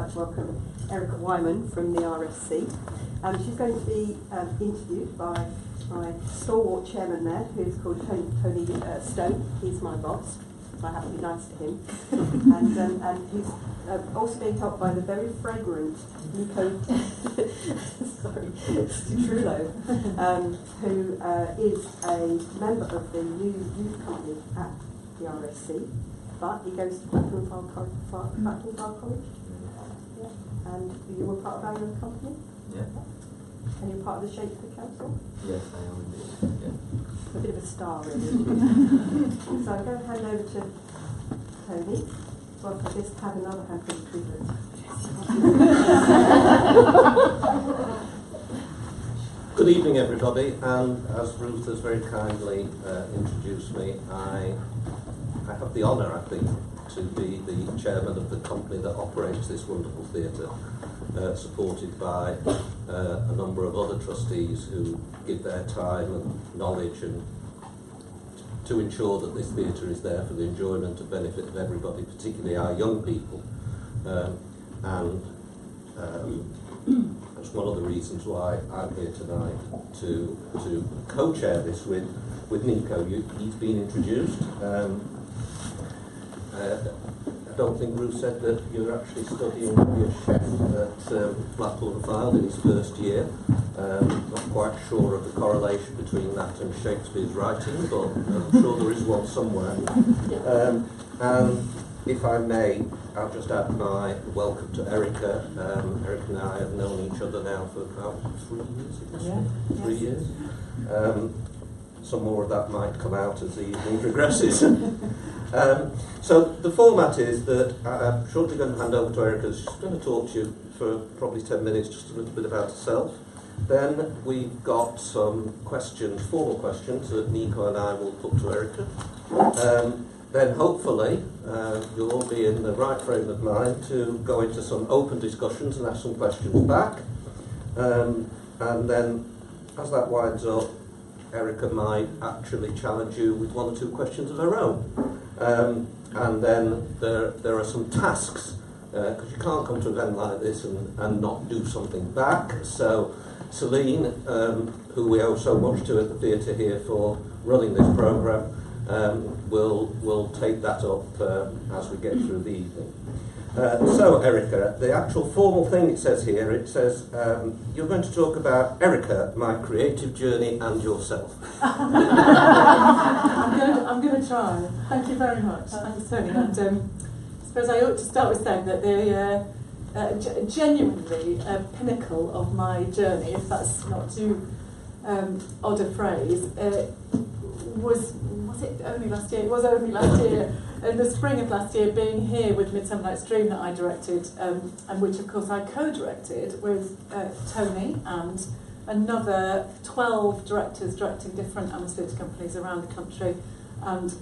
like to welcome Erica Whyman from the RSC. She's going to be interviewed by my stalwart chairman there, who's called Tony Stone. He's my boss, so I have to be nice to him. And he's also being helped by the very fragrant Nico Strullo, who is a member of the new youth company at the RSC, but he goes to Blackpool College. Yeah. And you were part of our young company? Yeah. And you're part of the Shakespeare Council? Yes, I am indeed. Yeah. A bit of a star, really. So I'm going to hand over to Tony. Well, I just have another hand for the treatment. Good evening, everybody, and as Ruth has very kindly introduced me, I have the honour, I think, to be the chairman of the company that operates this wonderful theatre, supported by a number of other trustees who give their time and knowledge and to ensure that this theatre is there for the enjoyment and benefit of everybody, particularly our young people. That's one of the reasons why I'm here tonight to co-chair this with Nico. He's been introduced. I don't think Ruth said that you're actually studying to be a chef at Blackpool and filed in his first year. Not quite sure of the correlation between that and Shakespeare's writing, but I'm sure there is one somewhere. And if I may, I'll just add my welcome to Erica. Erica and I have known each other now for about 3 years, I guess. Yeah. 3 years. Some more of that might come out as the evening progresses. So the format is that I'm shortly going to hand over to Erica. She's going to talk to you for probably 10 minutes, just a little bit about herself. Then we've got some questions, formal questions, that Nico and I will put to Erica. Then hopefully you'll all be in the right frame of mind to go into some open discussions and ask some questions back. And then as that winds up, Erica might actually challenge you with 1 or 2 questions of her own. And then there are some tasks, because you can't come to an event like this and not do something back. So Celine, who we owe so much to at the theatre here for running this programme, will take that up as we get through the evening. So Erica, the actual formal thing it says here, it says you're going to talk about Erica, my creative journey, and yourself. I'm going to try. Thank you very much. Thanks, Tony. And I suppose I ought to start with saying that the genuinely pinnacle of my journey, if that's not too odd a phrase, was it only last year? It was only last year, in the spring of last year, being here with Midsummer Night's Dream that I directed, and which of course I co-directed with Tony and another 12 directors directing different amateur theatre companies around the country, and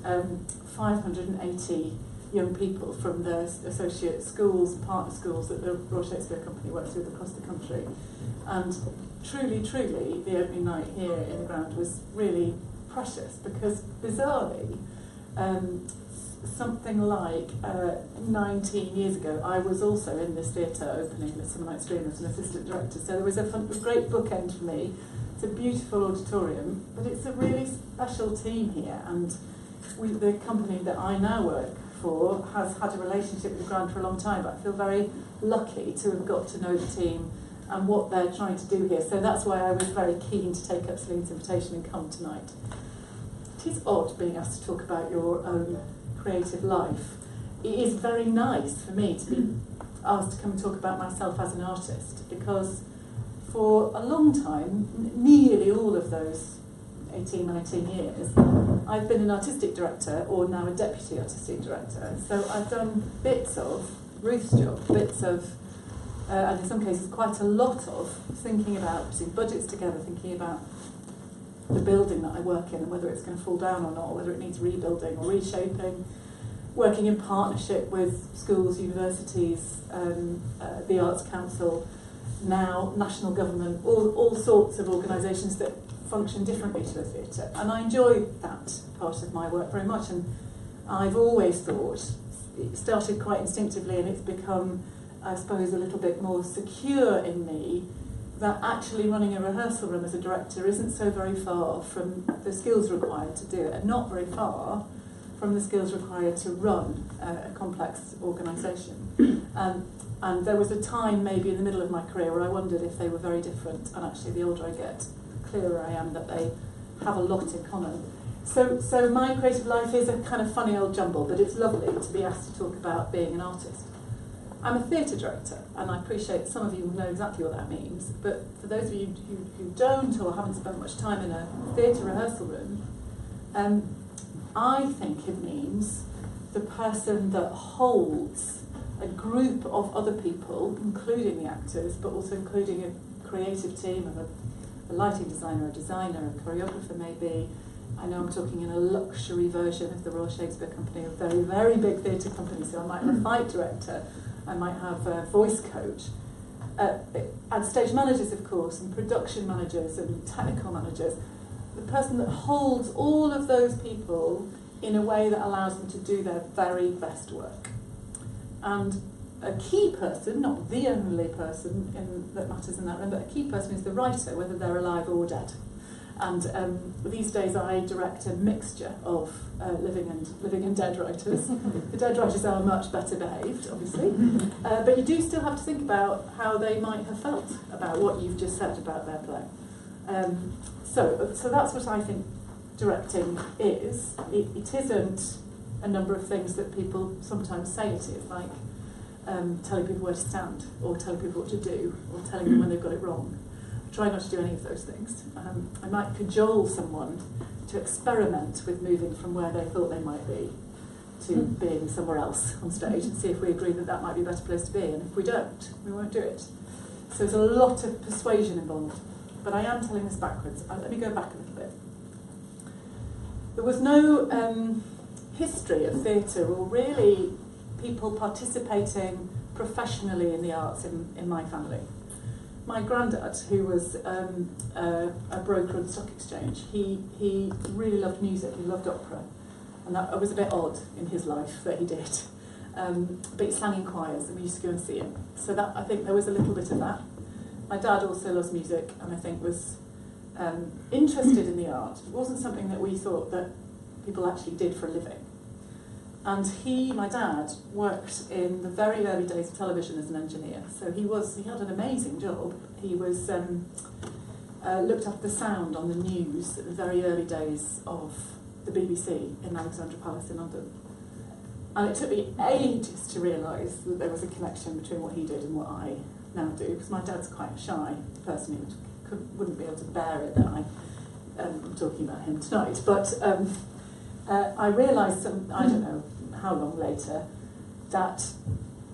580 young people from the associate schools, partner schools that the Royal Shakespeare Company works with across the country. And truly, truly, the opening night here in the ground was really precious, because bizarrely, something like 19 years ago, I was also in this theatre opening Midsummer Night's Dream as an assistant director. So there was a great bookend for me. It's a beautiful auditorium, but it's a really special team here. And the company that I now work for has had a relationship with the ground for a long time, but I feel very lucky to have got to know the team and what they're trying to do here. So that's why I was very keen to take up Celine's invitation and come tonight. It is odd being asked to talk about your own creative life. It is very nice for me to be asked to come and talk about myself as an artist, because for a long time, nearly all of those 18, 19 years, I've been an artistic director, or now a deputy artistic director. So I've done bits of Ruth's job, bits of, and in some cases quite a lot of, thinking about putting budgets together, thinking about the building that I work in and whether it's going to fall down or not, whether it needs rebuilding or reshaping, working in partnership with schools, universities, the Arts Council, now national government, all sorts of organisations that function differently to the theatre. And I enjoy that part of my work very much, and I've always thought, it started quite instinctively and it's become I suppose, a little bit more secure in me that actually running a rehearsal room as a director isn't so very far from the skills required to do it, and not very far from the skills required to run a complex organisation. And there was a time maybe in the middle of my career where I wondered if they were very different, and actually the older I get, the clearer I am that they have a lot in common. So my creative life is a kind of funny old jumble, but it's lovely to be asked to talk about being an artist. I'm a theatre director, and I appreciate some of you know exactly what that means, but for those of you who don't or haven't spent much time in a theatre rehearsal room, I think it means the person that holds a group of other people, including the actors, but also including a creative team of a lighting designer, a designer, a choreographer maybe. I know I'm talking in a luxury version of the Royal Shakespeare Company, a very, very big theatre company, so I might have a fight director, I might have a voice coach, and stage managers, of course, and production managers and technical managers. The person that holds all of those people in a way that allows them to do their very best work. And a key person, not the only person that matters in that room, but a key person is the writer, whether they're alive or dead. And these days I direct a mixture of living and dead writers. The dead writers are much better behaved, obviously, but you do still have to think about how they might have felt about what you've just said about their play. So that's what I think directing is. It isn't a number of things that people sometimes say it is, like telling people where to stand, or telling people what to do, or telling them when they've got it wrong. I try not to do any of those things. I might cajole someone to experiment with moving from where they thought they might be to being somewhere else on stage, and see if we agree that that might be a better place to be, and if we don't, we won't do it. So there's a lot of persuasion involved, but I am telling this backwards. Let me go back a little bit. There was no history of theatre, or really people participating professionally in the arts in my family. My granddad, who was a broker on the stock exchange, he really loved music, he loved opera, and that was a bit odd in his life that he did. But he sang in choirs, and we used to go and see him. So that, I think there was a little bit of that. My dad also loves music, and I think was interested in the art. It wasn't something that we thought that people actually did for a living. And my dad, worked in the very early days of television as an engineer. So he had an amazing job. He was looked after the sound on the news at the very early days of the BBC in Alexandra Palace in London. And it took me ages to realise that there was a connection between what he did and what I now do, because my dad's quite a shy person. He wouldn't be able to bear it that I'm talking about him tonight. But I realised, I don't know how long later, that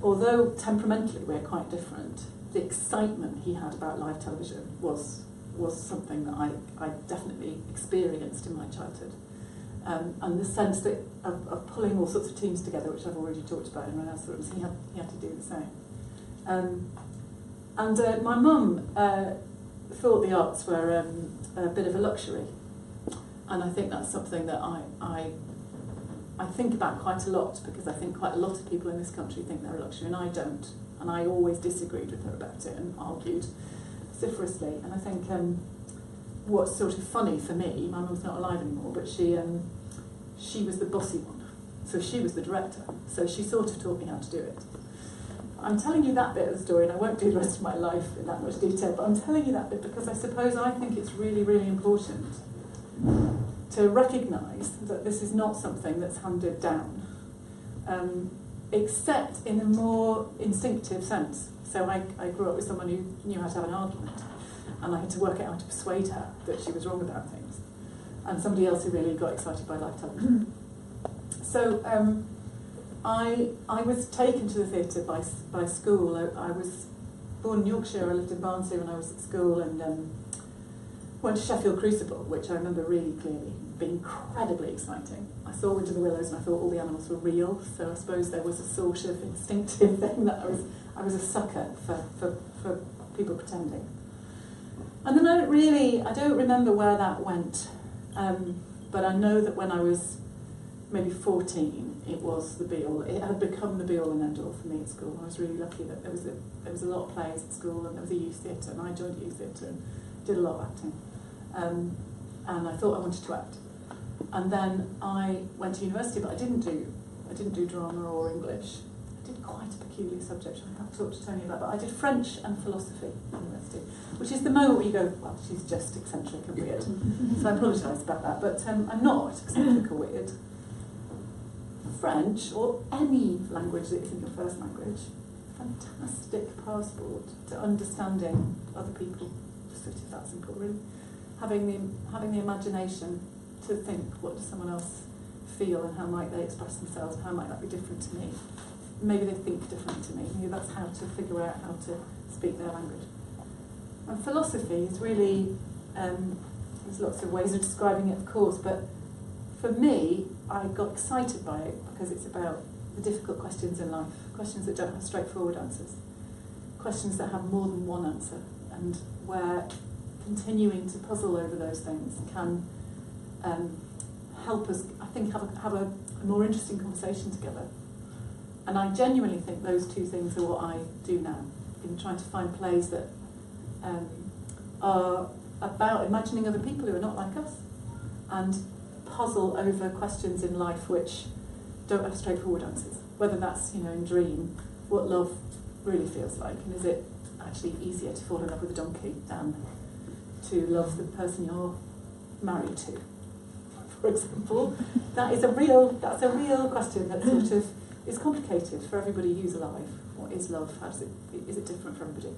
although temperamentally we're quite different, the excitement he had about live television was something that I definitely experienced in my childhood. And the sense that of pulling all sorts of teams together, which I've already talked about in rehearsal rooms, he had to do the same. And my mum thought the arts were a bit of a luxury, and I think that's something that I think about quite a lot, because I think quite a lot of people in this country think they're a luxury, and I don't. And I always disagreed with her about it and argued vociferously. And I think what's sort of funny for me, my mum's not alive anymore, but she was the bossy one. So she was the director. So she sort of taught me how to do it. I'm telling you that bit of the story, and I won't do the rest of my life in that much detail, but I'm telling you that bit because I suppose I think it's really, really important to recognise that this is not something that's handed down, except in a more instinctive sense. So I grew up with someone who knew how to have an argument, and I had to work out how to persuade her that she was wrong about things, and somebody else who really got excited by live television. So I was taken to the theatre by school. I was born in Yorkshire. I lived in Barnsley when I was at school, and went to Sheffield Crucible, which I remember really clearly being incredibly exciting. I saw Winter the Willows and I thought all the animals were real, so I suppose there was a sort of instinctive thing that I was a sucker for people pretending. And then I don't remember where that went, but I know that when I was maybe 14, it was the be-all. It had become the be-all and end-all for me at school. I was really lucky that there was a lot of plays at school, and there was a youth theatre, and I joined youth theatre and did a lot of acting. And I thought I wanted to act. And then I went to university, but I didn't do drama or English. I did quite a peculiar subject, I have to talk to Tony about, but I did French and philosophy at university, which is the moment where you go, well, she's just eccentric and weird. So I apologise about that, but I'm not eccentric or weird. French, or any language that isn't your first language, fantastic passport to understanding other people. Just it's that simple, really. Having the imagination to think, what does someone else feel, and how might they express themselves, and how might that be different to me? Maybe they think different to me. Maybe that's how to figure out how to speak their language. And philosophy is really, there's lots of ways of describing it, of course, but for me, I got excited by it because it's about the difficult questions in life, questions that don't have straightforward answers, questions that have more than one answer, and where continuing to puzzle over those things can help us, I think, have a more interesting conversation together. And I genuinely think those two things are what I do now, in trying to find plays that are about imagining other people who are not like us, and puzzle over questions in life which don't have straightforward answers. Whether that's, in Dream, what love really feels like, and is it actually easier to fall in love with a donkey than to love the person you're married to, for example. That's a real question that sort of is complicated for everybody who's alive. What is love? Is it different for everybody?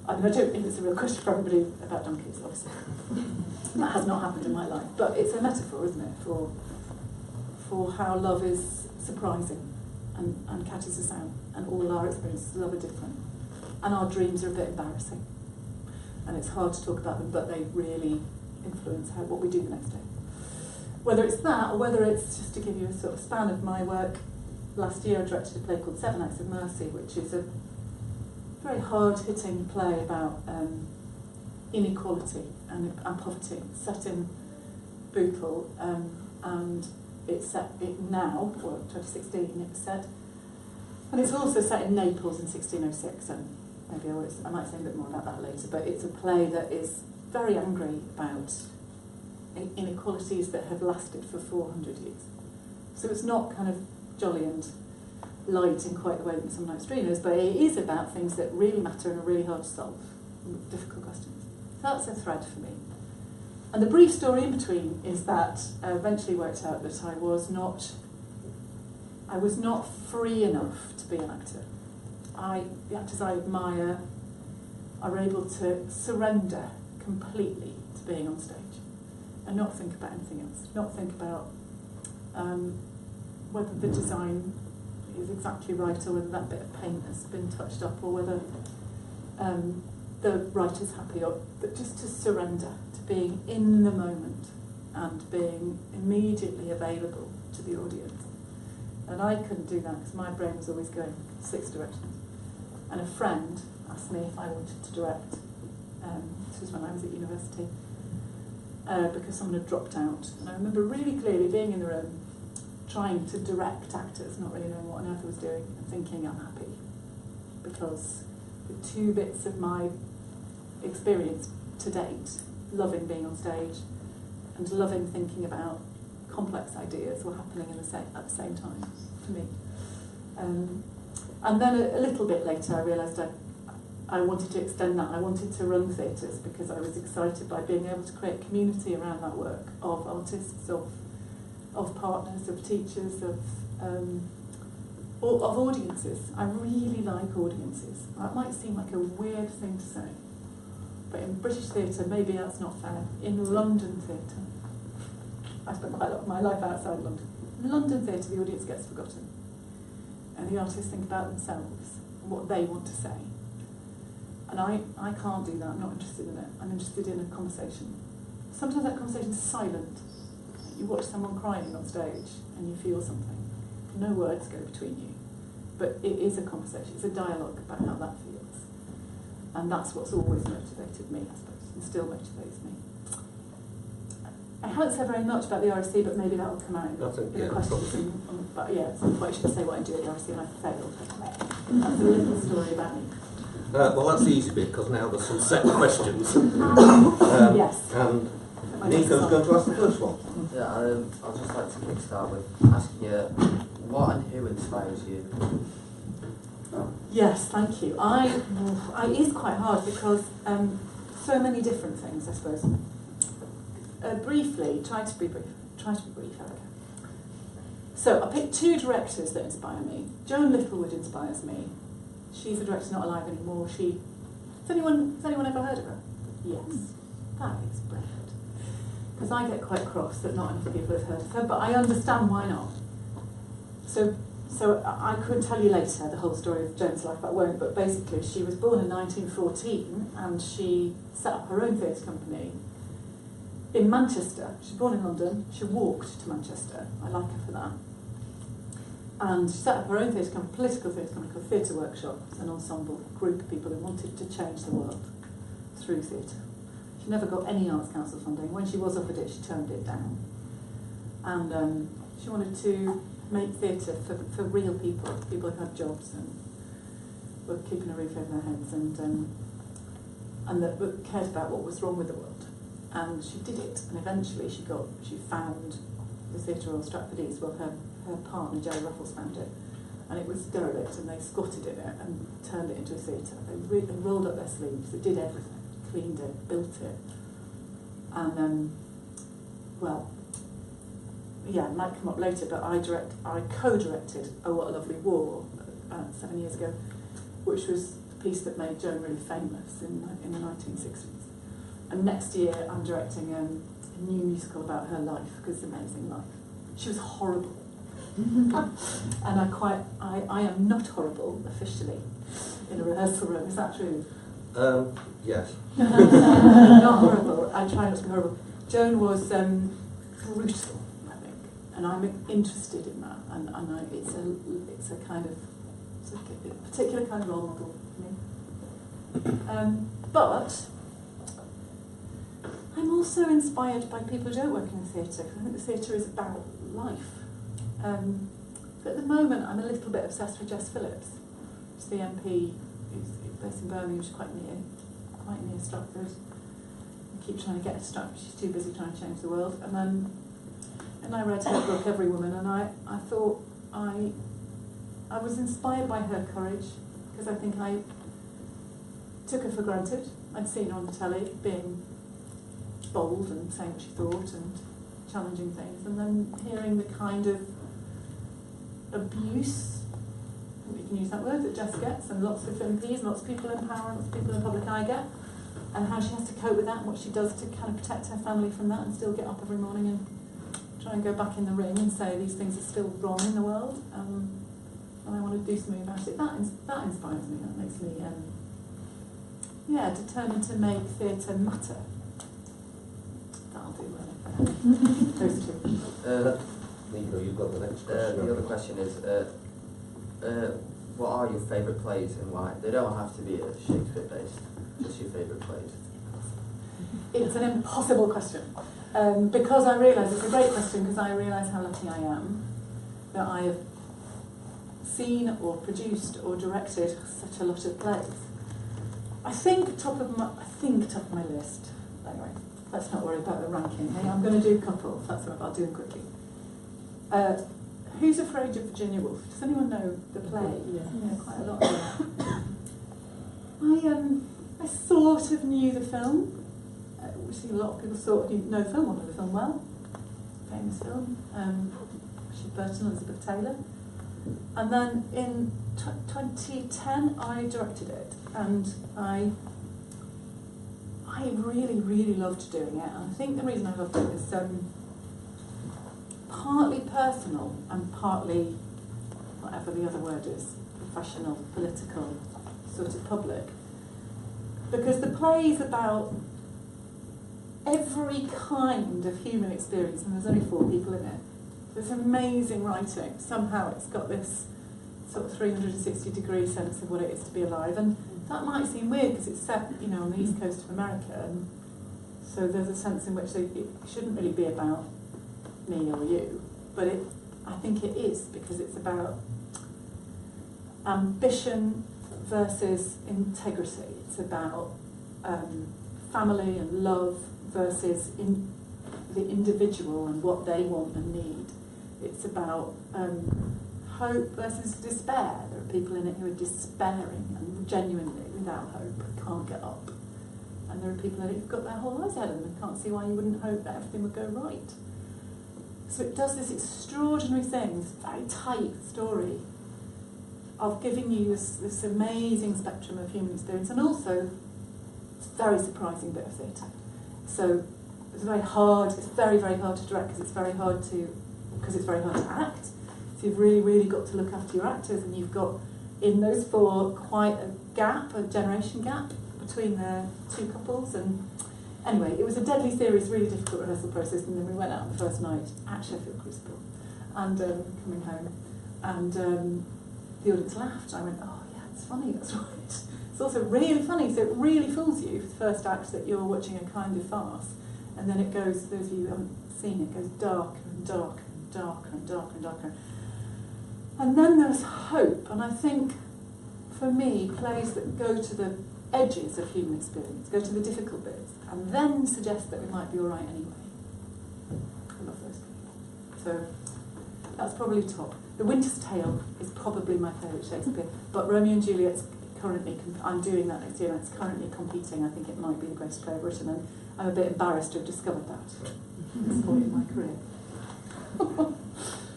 I mean, I don't think it's a real question for everybody about donkeys, obviously. That has not happened in my life. But it's a metaphor, isn't it, for how love is surprising and catches us out. And all our experiences of love are different. And our dreams are a bit embarrassing. And it's hard to talk about them, but they really influence what we do the next day. Whether it's that, or whether it's, just to give you a sort of span of my work, last year I directed a play called 7 Acts of Mercy, which is a very hard-hitting play about inequality and poverty, set in Bootle, and it's set now, 2016 it was set, and it's also set in Naples in 1606, and maybe I might say a bit more about that later, but it's a play that is very angry about inequalities that have lasted for 400 years. So it's not kind of jolly and light in quite the way that Some Night's Dream is, but it is about things that really matter and are really hard to solve, difficult questions. So that's a thread for me. And the brief story in between is that eventually worked out that I was not free enough to be an actor. The actors I admire are able to surrender completely to being on stage and not think about anything else, not think about whether the design is exactly right, or whether that bit of paint has been touched up, or whether the writer's happy, or just to surrender to being in the moment and being immediately available to the audience. And I couldn't do that because my brain was always going 6 directions. And a friend asked me if I wanted to direct. This was when I was at university, because someone had dropped out. And I remember really clearly being in the room, trying to direct actors, not really knowing what on earth I was doing, and thinking I'm happy. Because the 2 bits of my experience to date, loving being on stage and loving thinking about complex ideas, were happening at the same time for me. And then a little bit later I realised I wanted to extend that. I wanted to run theatres because I was excited by being able to create community around that work of artists, of partners, of teachers, of audiences. I really like audiences. That might seem like a weird thing to say, but in British theatre, maybe that's not fair. In London theatre, I spent quite a lot of my life outside London. In London theatre, the audience gets forgotten, and the artists think about themselves and what they want to say. And I can't do that. I'm not interested in it. I'm interested in a conversation. Sometimes that conversation is silent. You watch someone crying on stage and you feel something. No words go between you, but it is a conversation. It's a dialogue about how that feels. And that's what's always motivated me, I suppose, and still motivates me. I haven't said very much about the RSC, but maybe that will come out in I think, the yeah, questions. probably. But yeah, at some point I should say what I do at the RSC and I failed. That's a little story about me. Well, that's the easy bit, because now there's some set questions. Yes. And My Nico's next going to ask the first one. Yeah, I'd just like to kickstart with asking you what and who inspires you? Yes, thank you. It is quite hard because so many different things, I suppose. Briefly, try to be brief, Erica. So I picked two directors that inspire me. Joan Littlewood inspires me. She's a director not alive anymore. Has anyone ever heard of her? Yes. That is brilliant. Because I get quite cross that not enough people have heard of her, but I understand why not. So I could tell you later the whole story of Joan's life, but I won't. But basically, she was born in 1914 and she set up her own theatre company in Manchester. She was born in London. She walked to Manchester. I like her for that. And she set up her own theatre company, political theatre company called Theatre Workshop, an ensemble group of people who wanted to change the world through theatre. She never got any Arts Council funding. When she was offered it, she turned it down. And she wanted to make theatre for real people who had jobs and were keeping a roof over their heads and that cared about what was wrong with the world. And she did it, and eventually she found the Theatre Royal Stratford East. Well, her partner, Jerry Ruffles, found it, and it was derelict, and they squatted in it and turned it into a theatre. They rolled up their sleeves, they did everything, cleaned it, built it, and it might come up later, but I co-directed Oh What a Lovely War 7 years ago, which was the piece that made Joan really famous in the 1960s. And next year I'm directing a new musical about her life, because it's an amazing life. She was horrible. And I am not horrible officially in a rehearsal room. Is that true? Yes. Not horrible. I try not to be horrible. Joan was brutal, I think, and I'm interested in that. And it's a particular kind of role model for me. But I'm also inspired by people who don't work in the theatre. I think the theatre is about life. But at the moment, I'm a little bit obsessed with Jess Phillips, who's the MP who's based in Birmingham, which is quite near Stratford. I keep trying to get her to Stratford, she's too busy trying to change the world. And I read her book, Every Woman, and I thought I was inspired by her courage, because I think I took her for granted. I'd seen her on the telly being bold and saying what she thought and challenging things, and then hearing the kind of abuse, I think we can use that word, that Jess gets, and lots of MPs, lots of people in power, lots of people in the public eye get, and how she has to cope with that and what she does to kind of protect her family from that and still get up every morning and try and go back in the ring and say these things are still wrong in the world, and I want to do something about it. That inspires me. That makes me determined to make theatre matter. That'll do well. Those two. Nico, you've got the next question. The other question is, what are your favourite plays and why? They don't have to be Shakespeare based, just your favourite plays. It's an impossible question, because I realise, it's a great question, because I realise how lucky I am that I have seen or produced or directed such a lot of plays. I think top of my list. Anyway, let's not worry about the ranking. Hey, I'm going to do a couple. That's what I'll do them quickly. Who's Afraid of Virginia Woolf? Does anyone know the play? Yeah, quite a lot. I sort of knew the film. We see a lot of people sort of know the film, or know the film well. Famous film. Richard Burton, Elizabeth Taylor. And then in 2010, I directed it, and I really, really loved doing it. And I think the reason I loved it is partly personal and partly, whatever the other word is, professional, political, sort of public. Because the play is about every kind of human experience, and there's only 4 people in it. There's amazing writing. Somehow it's got this sort of 360-degree sense of what it is to be alive, and that might seem weird because it's set, on the east coast of America, and So there's a sense in which it shouldn't really be about me or you, but I think it is, because it's about ambition versus integrity. It's about family and love versus the individual and what they want and need. It's about hope versus despair. There are people in it who are despairing and genuinely without hope, can't get up. And there are people in it who've got their whole lives ahead of them and can't see why you wouldn't hope that everything would go right. So it does this extraordinary thing, this very tight story of giving you this amazing spectrum of human experience, and also it's a very surprising bit of theatre. So it's very, very hard to direct because it's very hard to act. So you've really, really got to look after your actors, and you've got in those four quite a generation gap between the two couples. And anyway, it was a deadly serious, really difficult rehearsal process, and then we went out the first night at Sheffield Crucible, and coming home, and the audience laughed. I went, oh yeah, it's funny, that's right. It's also really funny, so it really fools you for the first act that you're watching a kind of farce, and then it goes, those of you who haven't seen it, goes darker and darker and darker and darker and darker. And then there's hope, and I think, for me, plays that go to the edges of human experience, go to the difficult bits, and then suggest that we might be all right anyway. I love those people. So that's probably top. The Winter's Tale is probably my favourite Shakespeare, but Romeo and Juliet's currently, I'm doing that next year, and it's currently competing. I think it might be the greatest play I've written, and I'm a bit embarrassed to have discovered that at this point in my career.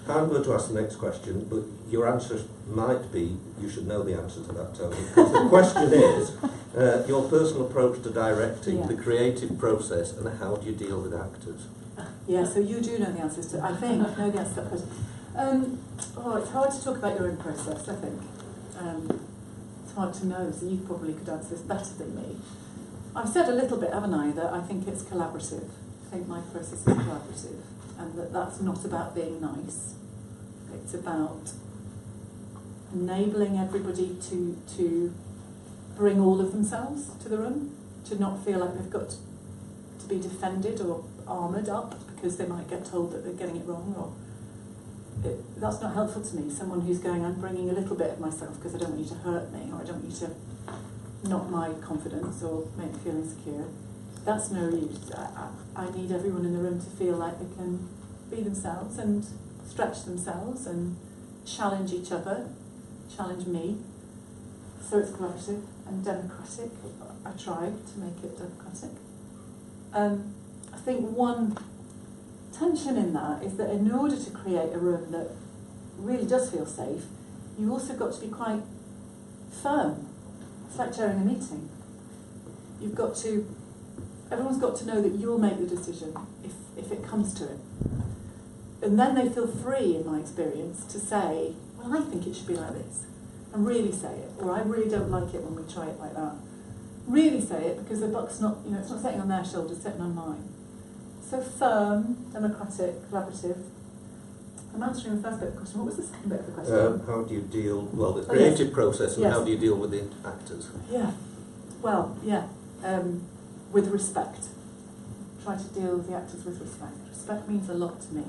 I'm going to ask the next question, but your answer might be, you should know the answer to that, Tony. Because the question is, your personal approach to directing, the creative process, and how do you deal with actors? Yeah, so you do know the answers to, I think, know the answer to that question. It's hard to talk about your own process, I think. It's hard to know, so you probably could answer this better than me. I've said a little bit, haven't I, that I think it's collaborative. I think my process is collaborative, and that's not about being nice. It's about enabling everybody to bring all of themselves to the room, to not feel like they've got to be defended or armoured up because they might get told that they're getting it wrong, or that's not helpful to me. Someone who's going, I'm bringing a little bit of myself because I don't want you to hurt me, or I don't want you to knock my confidence or make me feel insecure. That's no use. I need everyone in the room to feel like they can be themselves and stretch themselves and challenge each other, challenge me. So it's collaborative and democratic. I try to make it democratic. I think one tension in that is that in order to create a room that really does feel safe, you've also got to be quite firm. It's like chairing a meeting. Everyone's got to know that you'll make the decision if it comes to it. And then they feel free, in my experience, to say, well, I think it should be like this, and really say it, or I really don't like it when we try it like that. Really say it, because the buck's not, it's not sitting on their shoulders, it's sitting on mine. So firm, democratic, collaborative. I'm answering the first bit of the question. What was the second bit of the question? How do you deal, the creative process, and how do you deal with the actors? Yeah, with respect. Try to deal with the actors with respect. Respect means a lot to me.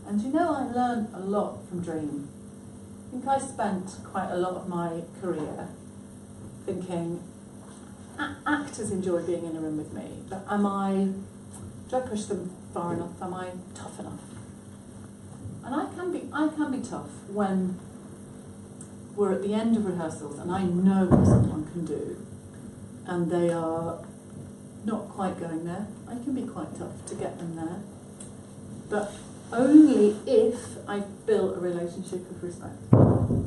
And I learned a lot from Dream. I think I spent quite a lot of my career thinking, actors enjoy being in a room with me, but do I push them far enough? Am I tough enough? And I can be tough when we're at the end of rehearsals and I know what someone can do and they are not quite going there. I can be quite tough to get them there. But only if I've built a relationship of respect.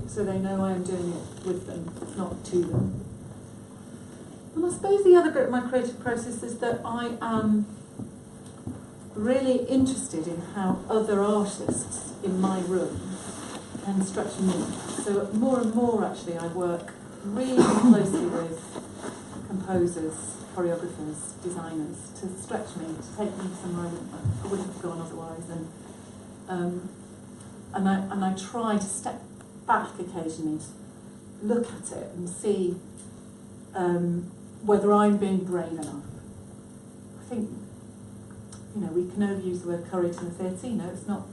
So they know I am doing it with them, not to them. And I suppose the other bit of my creative process is that I am really interested in how other artists in my room can stretch me. So more and more, actually, I work really closely with composers, choreographers, designers to stretch me, to take me somewhere I wouldn't have gone otherwise. And I try to step back occasionally, to look at it and see whether I'm being brave enough. I think, you know, we can overuse the word courage in the theatre. You know, it's not,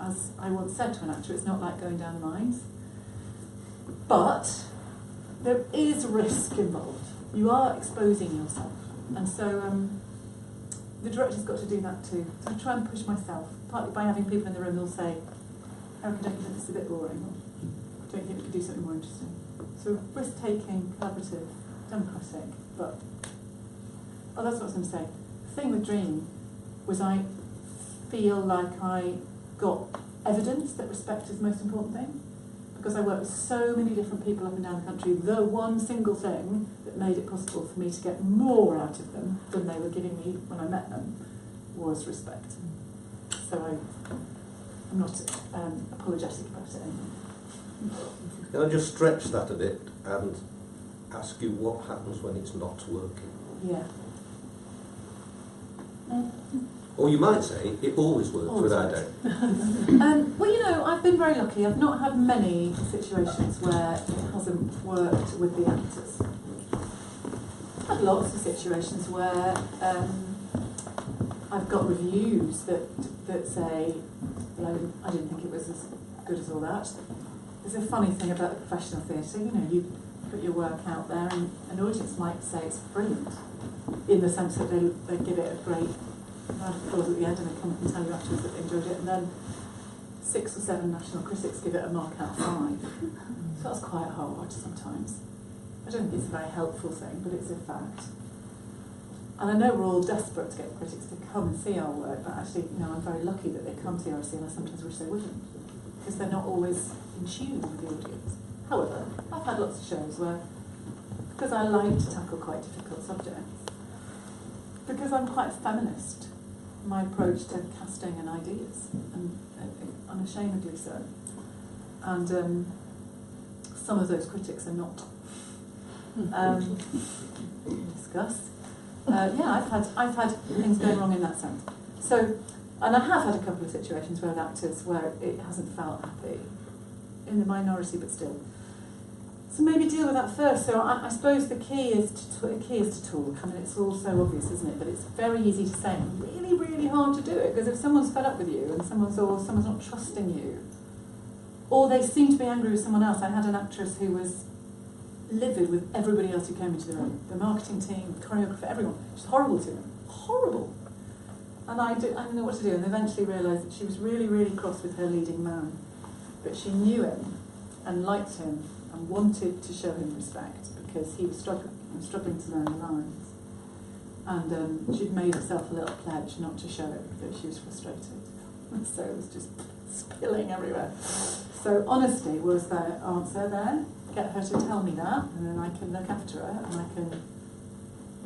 as I once said to an actor, it's not like going down the mines. But there is risk involved. You are exposing yourself. And so the director's got to do that too. So I try and push myself, partly by having people in the room who'll say, Erica, don't you think this is a bit boring? Or don't you think we could do something more interesting? So risk-taking, collaborative, democratic, but... Oh, that's what I was going to say. The thing with Dream was I feel like I got evidence that respect is the most important thing, because I worked with so many different people up and down the country. The one single thing that made it possible for me to get more out of them than they were giving me when I met them was respect. So I'm not apologetic about it anymore. Can I just stretch that a bit and ask you what happens when it's not working? Yeah. Or you might say, it always works without doubt. Well, you know, I've been very lucky. I've not had many situations where it hasn't worked with the actors. I've had lots of situations where I've got reviews that say, well, I didn't think it was as good as all that. There's a funny thing about the professional theatre. You know, you put your work out there and an audience might say it's brilliant, in the sense that they give it a great round of applause at the end and they come up and tell you afterwards that they enjoyed it, and then 6 or 7 national critics give it a mark out of 5. So that's quite hard sometimes. I don't think it's a very helpful thing, but it's a fact. And I know we're all desperate to get critics to come and see our work, but actually, you know, I'm very lucky that they come to RSC, and I sometimes wish they wouldn't, because they're not always in tune with the audience. However, I've had lots of shows where, because I like to tackle quite difficult subjects, because I'm quite feminist, my approach to casting and ideas, and unashamedly so. And some of those critics are not. Discuss. Yeah, I've had things going wrong in that sense. So, and I have had a couple of situations where actors where it hasn't felt happy, in the minority, but still. So maybe deal with that first. So I suppose the key is to talk. I mean, it's all so obvious, isn't it? But it's very easy to say, and really, really hard to do it. Because if someone's fed up with you, and someone's not trusting you, or they seem to be angry with someone else. I had an actress who was livid with everybody else who came into the room. The marketing team, the choreographer, everyone. She was horrible to them. Horrible. And I didn't know what to do, and eventually realised that she was really, really cross with her leading man. But she knew him and liked him and wanted to show him respect because he was struggling to learn the lines. And she'd made herself a little pledge not to show that she was frustrated. And so it was just spilling everywhere. So honesty was the answer there. Get her to tell me that, and then I can look after her and I can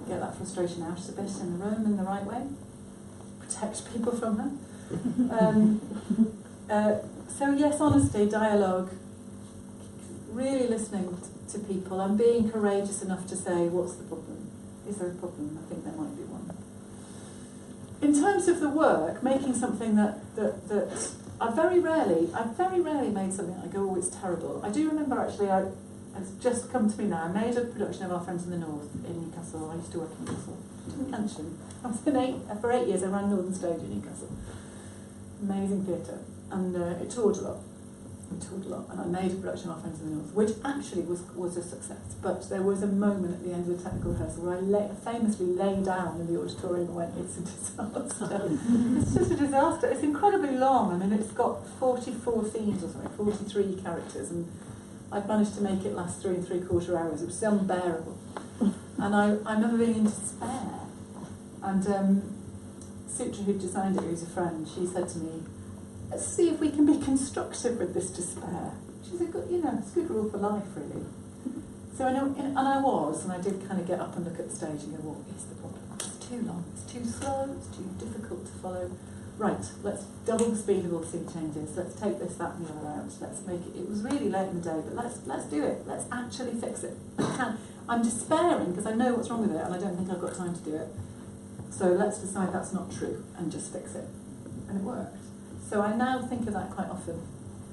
get that frustration out a bit in the room in the right way. Protect people from her. So yes, honesty, dialogue, really listening to people and being courageous enough to say, what's the problem? Is there a problem? I think there might be one. In terms of the work, making something that I've very rarely made something I go, oh, it's terrible. I do remember actually, it's just come to me now, I made a production of Our Friends in the North in Newcastle. I used to work in Newcastle. Didn't mention. For 8 years I ran Northern Stage in Newcastle. Amazing theatre. And it toured a lot. And I made a production of Our Friends in the North, which actually was a success. But there was a moment at the end of the technical rehearsal where I famously lay down in the auditorium and went, it's a disaster. It's just a disaster. It's incredibly long. I mean, it's got 44 scenes or something, 43 characters, and I'd managed to make it last 3 3/4 hours. It was unbearable. And I remember being in despair. And Sutra, who designed it, who's a friend, she said to me, let's see if we can be constructive with this despair. Which is a good, it's a good rule for life, really. So and I was, and I did kind of get up and look at the stage and go, what is the problem? It's too long, it's too slow, it's too difficult to follow. Right, let's double the speed of all the scene changes. Let's take this, that, and the other out. Let's make it. It was really late in the day, but let's do it. Let's actually fix it. I'm despairing because I know what's wrong with it, and I don't think I've got time to do it. So let's decide that's not true and just fix it. And it worked. So I now think of that quite often.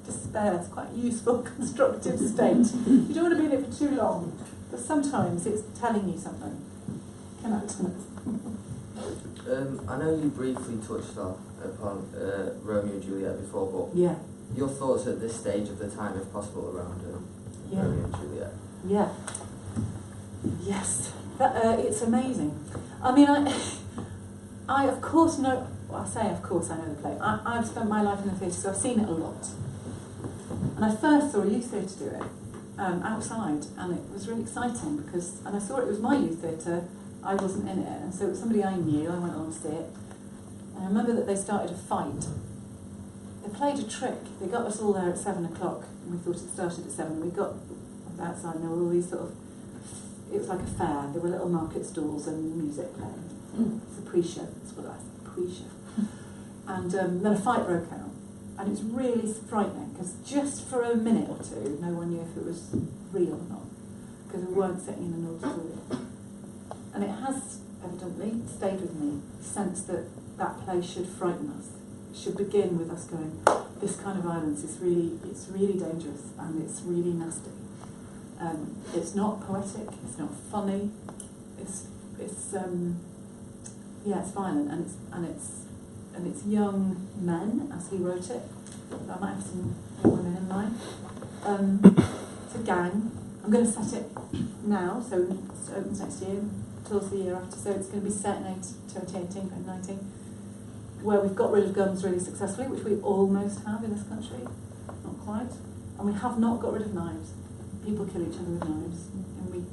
Despair is quite a useful, constructive state. You don't want to be in it for too long, but sometimes it's telling you something. Can act in it. I know you briefly touched upon Romeo and Juliet before, but Yeah. your thoughts at this stage of the time, if possible, around Yeah. Romeo and Juliet? Yeah. Yes. It's amazing. I mean, I of course know. Well, I say of course I know the play. I've spent my life in the theatre, so I've seen it a lot. And I first saw a youth theatre do it outside, and it was really exciting because, and I saw it was my youth theatre. I wasn't in it, and so it was somebody I knew. I went along to see it, and I remember that they started a fight. They played a trick. They got us all there at 7 o'clock, and we thought it started at 7. We got outside, and there were all these sort of. It was like a fair. There were little market stalls and music playing. It's a pre-show. That's what I said, pre-show. And then a fight broke out, and it was really frightening because just for a minute or two, no one knew if it was real or not because we weren't sitting in an auditorium. And it has evidently stayed with me. The sense that that play should frighten us. It should begin with us going, this kind of violence is it's really dangerous and it's really nasty. It's not poetic. It's not funny. It's violent and it's young men as he wrote it. I might have some young women in mind. It's a gang. I'm going to set it now, so it opens next year, towards the year after. So it's going to be set in 2018, 2019, where we've got rid of guns really successfully, which we almost have in this country, not quite, and we have not got rid of knives. People kill each other with knives, and we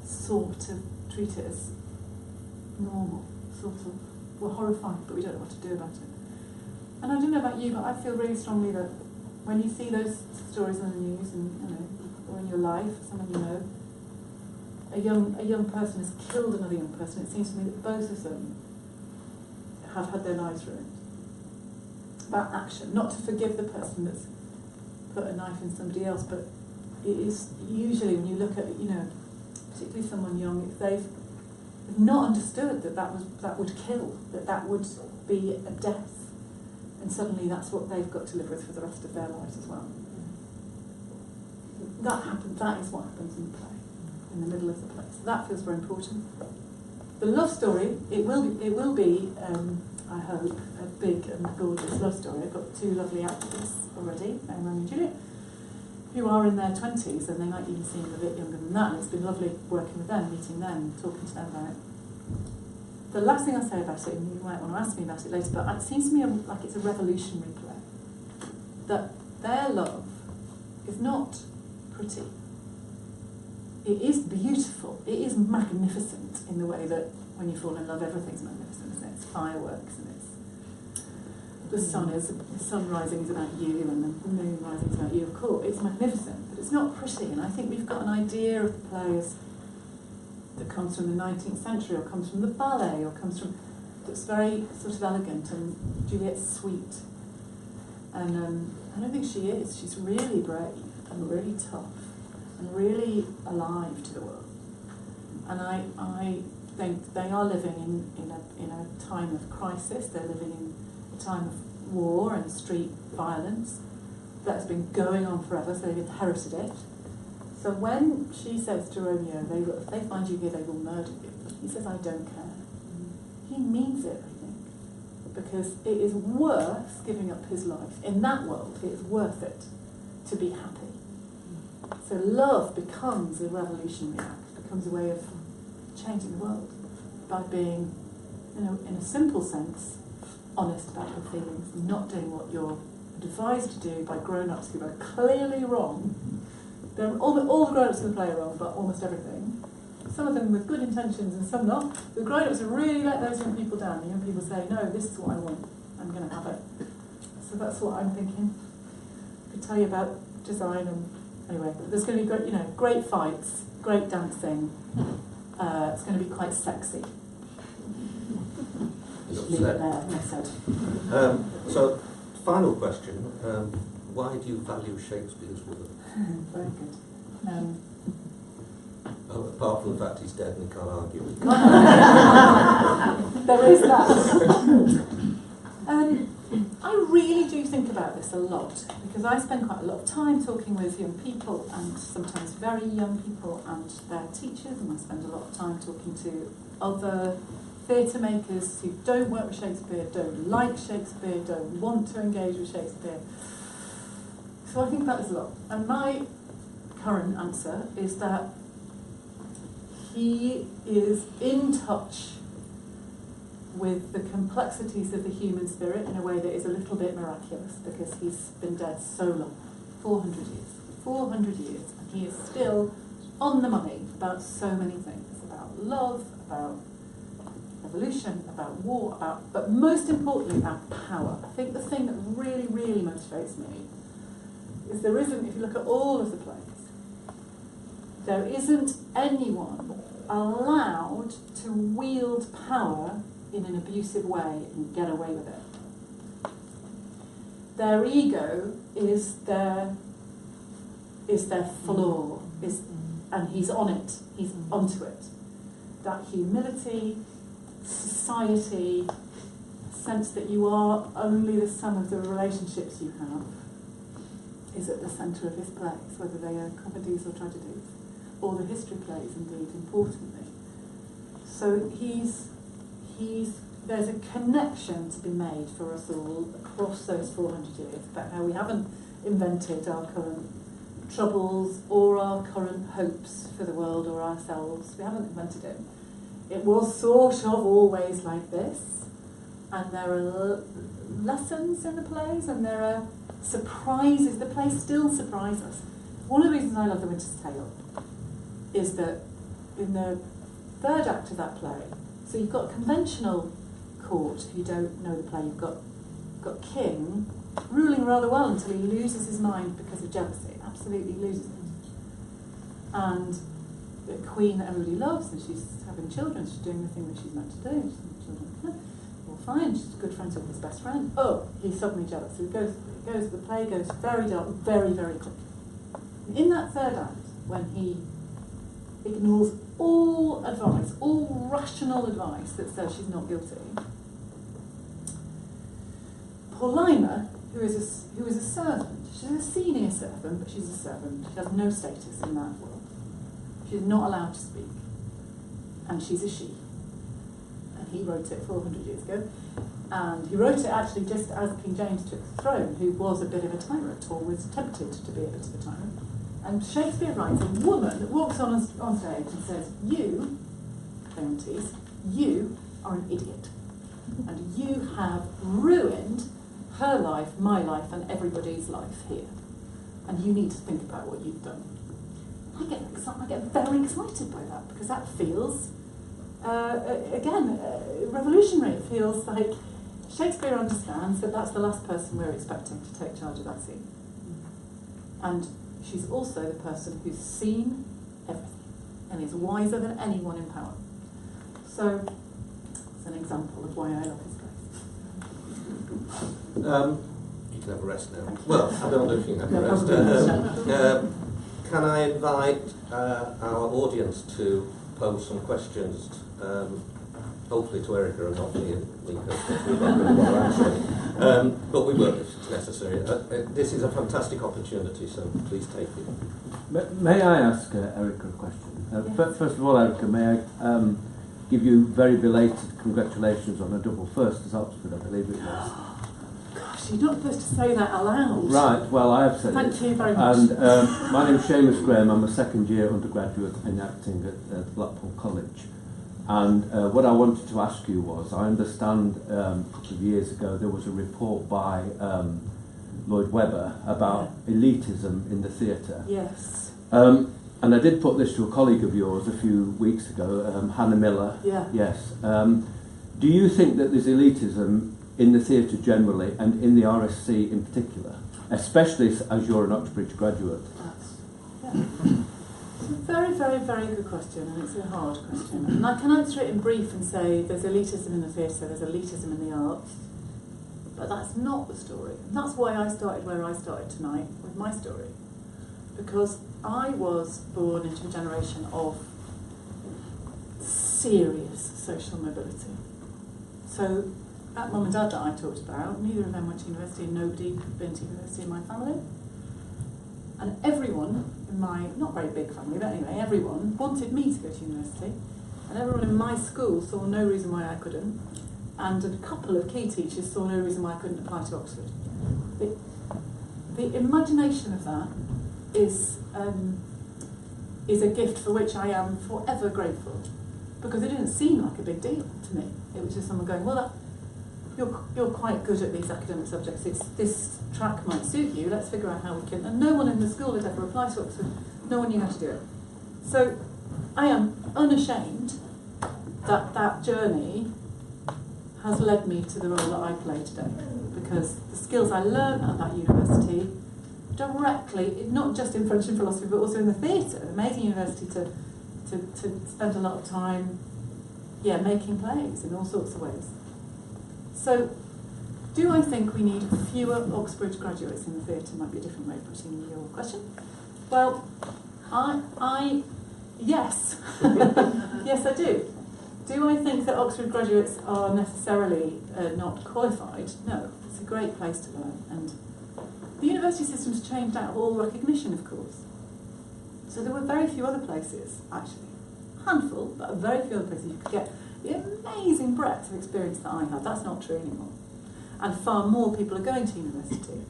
sort of treat it as normal, sort of. We're horrified, but we don't know what to do about it. And I don't know about you, but I feel really strongly that when you see those stories on the news, and or in your life, someone you know, a young person has killed another young person. It seems to me that both of them have had their lives ruined. About action, not to forgive the person that's put a knife in somebody else, but it is usually when you look at, particularly someone young, if they've not understood that would kill, that would be a death, and suddenly that's what they've got to live with for the rest of their lives as well. That is what happens in the play, in the middle of the play. So that feels very important. The love story, it will be, I hope, a big and gorgeous love story. I've got two lovely actors already, Romeo and Juliet, who are in their 20s, and they might even seem a bit younger than that, and it's been lovely working with them, meeting them, talking to them about it. The last thing I'll say about it, and you might want to ask me about it later, but it seems to me like it's a revolutionary play. That their love is not pretty. It is beautiful. It is magnificent in the way that when you fall in love, everything's magnificent, isn't it? It's fireworks, and it's the sun rising is about you, and the moon rising is about you. Of course, it's magnificent, but it's not pretty. And I think we've got an idea of the plays that comes from the 19th century, or comes from the ballet, or comes from that's very sort of elegant, and Juliet's sweet. And I don't think she is. She's really brave and really tough and really alive to the world. And I think they are living in a time of crisis. They're living in a time of war and street violence that's been going on forever, so they've inherited it. So when she says to Romeo, if they find you here, they will murder you, he says, I don't care. He means it, I think, because it is worth giving up his life. In that world, it is worth it to be happy. So love becomes a revolutionary act, becomes a way of changing the world by being, in a simple sense, honest about your feelings, not doing what you're advised to do by grown-ups who are clearly wrong. All the grown-ups in the play are wrong, but almost everything. Some of them with good intentions and some not. The grown-ups have really let those young people down. The young people say, no, this is what I want. I'm going to have it. So that's what I'm thinking. I could tell you about design and anyway. There's going to be great fights, great dancing. It's going to be quite sexy. Leave it there, enough said. So, final question. Why do you value Shakespeare's work? Very good. Apart from the fact he's dead and we can't argue with him. There is that. I really do think about this a lot, because I spend quite a lot of time talking with young people, and sometimes very young people and their teachers, and I spend a lot of time talking to other theatre makers who don't work with Shakespeare, don't like Shakespeare, don't want to engage with Shakespeare. So I think about this a lot. And my current answer is that he is in touch with the complexities of the human spirit in a way that is a little bit miraculous, because he's been dead so long, 400 years. 400 years, and he is still on the money about so many things, about love, about evolution, about war, but most importantly about power. I think the thing that really, really motivates me is there isn't, if you look at all of the plays, there isn't anyone allowed to wield power in an abusive way and get away with it. Their ego is their flaw, and he's on it, he's onto it. That humility, society, sense that you are only the sum of the relationships you have, is at the centre of his plays, whether they are comedies or tragedies, or the history plays, indeed, importantly. So there's a connection to be made for us all across those 400 years about how we haven't invented our current troubles or our current hopes for the world or ourselves. We haven't invented it. It was sort of always like this, and there are lessons in the plays, and there are surprises. The plays still surprise us. One of the reasons I love The Winter's Tale is that in the third act of that play, so you've got a conventional court, if you don't know the play, you've got King ruling rather well until he loses his mind because of jealousy, absolutely loses it. And the Queen that everybody loves, and she's having children, she's doing the thing that she's meant to do, she's having children. Well, fine, she's good friends with his best friend. Oh, he's suddenly jealous. So the play goes very dark, very, very quick. In that third act, when he ignores all advice, all rational advice that says she's not guilty, Paulina, who is a servant, she's a senior servant, but she's a servant, she has no status in that world. She's not allowed to speak, and she's a she. And he wrote it 400 years ago, and he wrote it actually just as King James took the throne, who was a bit of a tyrant, or was tempted to be a bit of a tyrant. And Shakespeare writes a woman that walks on stage and says, "You, Leontes, you are an idiot, and you have ruined her life, my life, and everybody's life here. And you need to think about what you've done." I get very excited by that, because that feels, revolutionary. It feels like Shakespeare understands that that's the last person we're expecting to take charge of that scene. And she's also the person who's seen everything and is wiser than anyone in power. So it's an example of why I love his plays. You can have a rest now. Well, I don't know if you can have a rest. Can I invite our audience to pose some questions, hopefully to Erica and not me and Mika, because we don't really want to answer it. But we will if it's necessary. This is a fantastic opportunity, so please take it. May I ask Erica a question? Yes. First of all, Erica, may I give you very belated congratulations on a double first at Oxford, I believe it was. Gosh, you're not supposed to say that aloud. Right, well, I have said Thank it. you very much. And my name's Seamus Graham. I'm a second-year undergraduate in acting at Blackpool College. And what I wanted to ask you was, I understand a couple of years ago there was a report by Lloyd Webber about elitism in the theatre. Yes. And I did put this to a colleague of yours a few weeks ago, Hannah Miller. Yeah. Yes. Do you think that there's elitism in the theatre generally and in the RSC in particular, especially as you're an Oxbridge graduate? It's a very, very, very good question, and it's a hard question. And I can answer it in brief and say there's elitism in the theatre, there's elitism in the arts, but that's not the story. And that's why I started where I started tonight with my story. Because I was born into a generation of serious social mobility. So that mum and dad that I talked about, neither of them went to university and nobody had been to university in my family. And everyone in my, not very big family, but anyway, everyone wanted me to go to university. And everyone in my school saw no reason why I couldn't. And a couple of key teachers saw no reason why I couldn't apply to Oxford. The imagination of that is a gift for which I am forever grateful, because it didn't seem like a big deal to me. It was just someone going, well, you're quite good at these academic subjects, this track might suit you, let's figure out how we can. And no one in the school had ever applied to Oxford, no one knew how to do it. So I am unashamed that that journey has led me to the role that I play today, because the skills I learned at that university directly, not just in French and philosophy, but also in the theatre, an amazing university to spend a lot of time, making plays in all sorts of ways. So, do I think we need fewer Oxbridge graduates in the theatre? Might be a different way of putting your question. Well, yes. Yes, I do. Do I think that Oxford graduates are necessarily not qualified? No, it's a great place to learn. And the university system's changed out of all recognition, of course. So there were very few other places, actually. A handful, but very few other places you could get the amazing breadth of experience that I had. That's not true anymore. And far more people are going to university.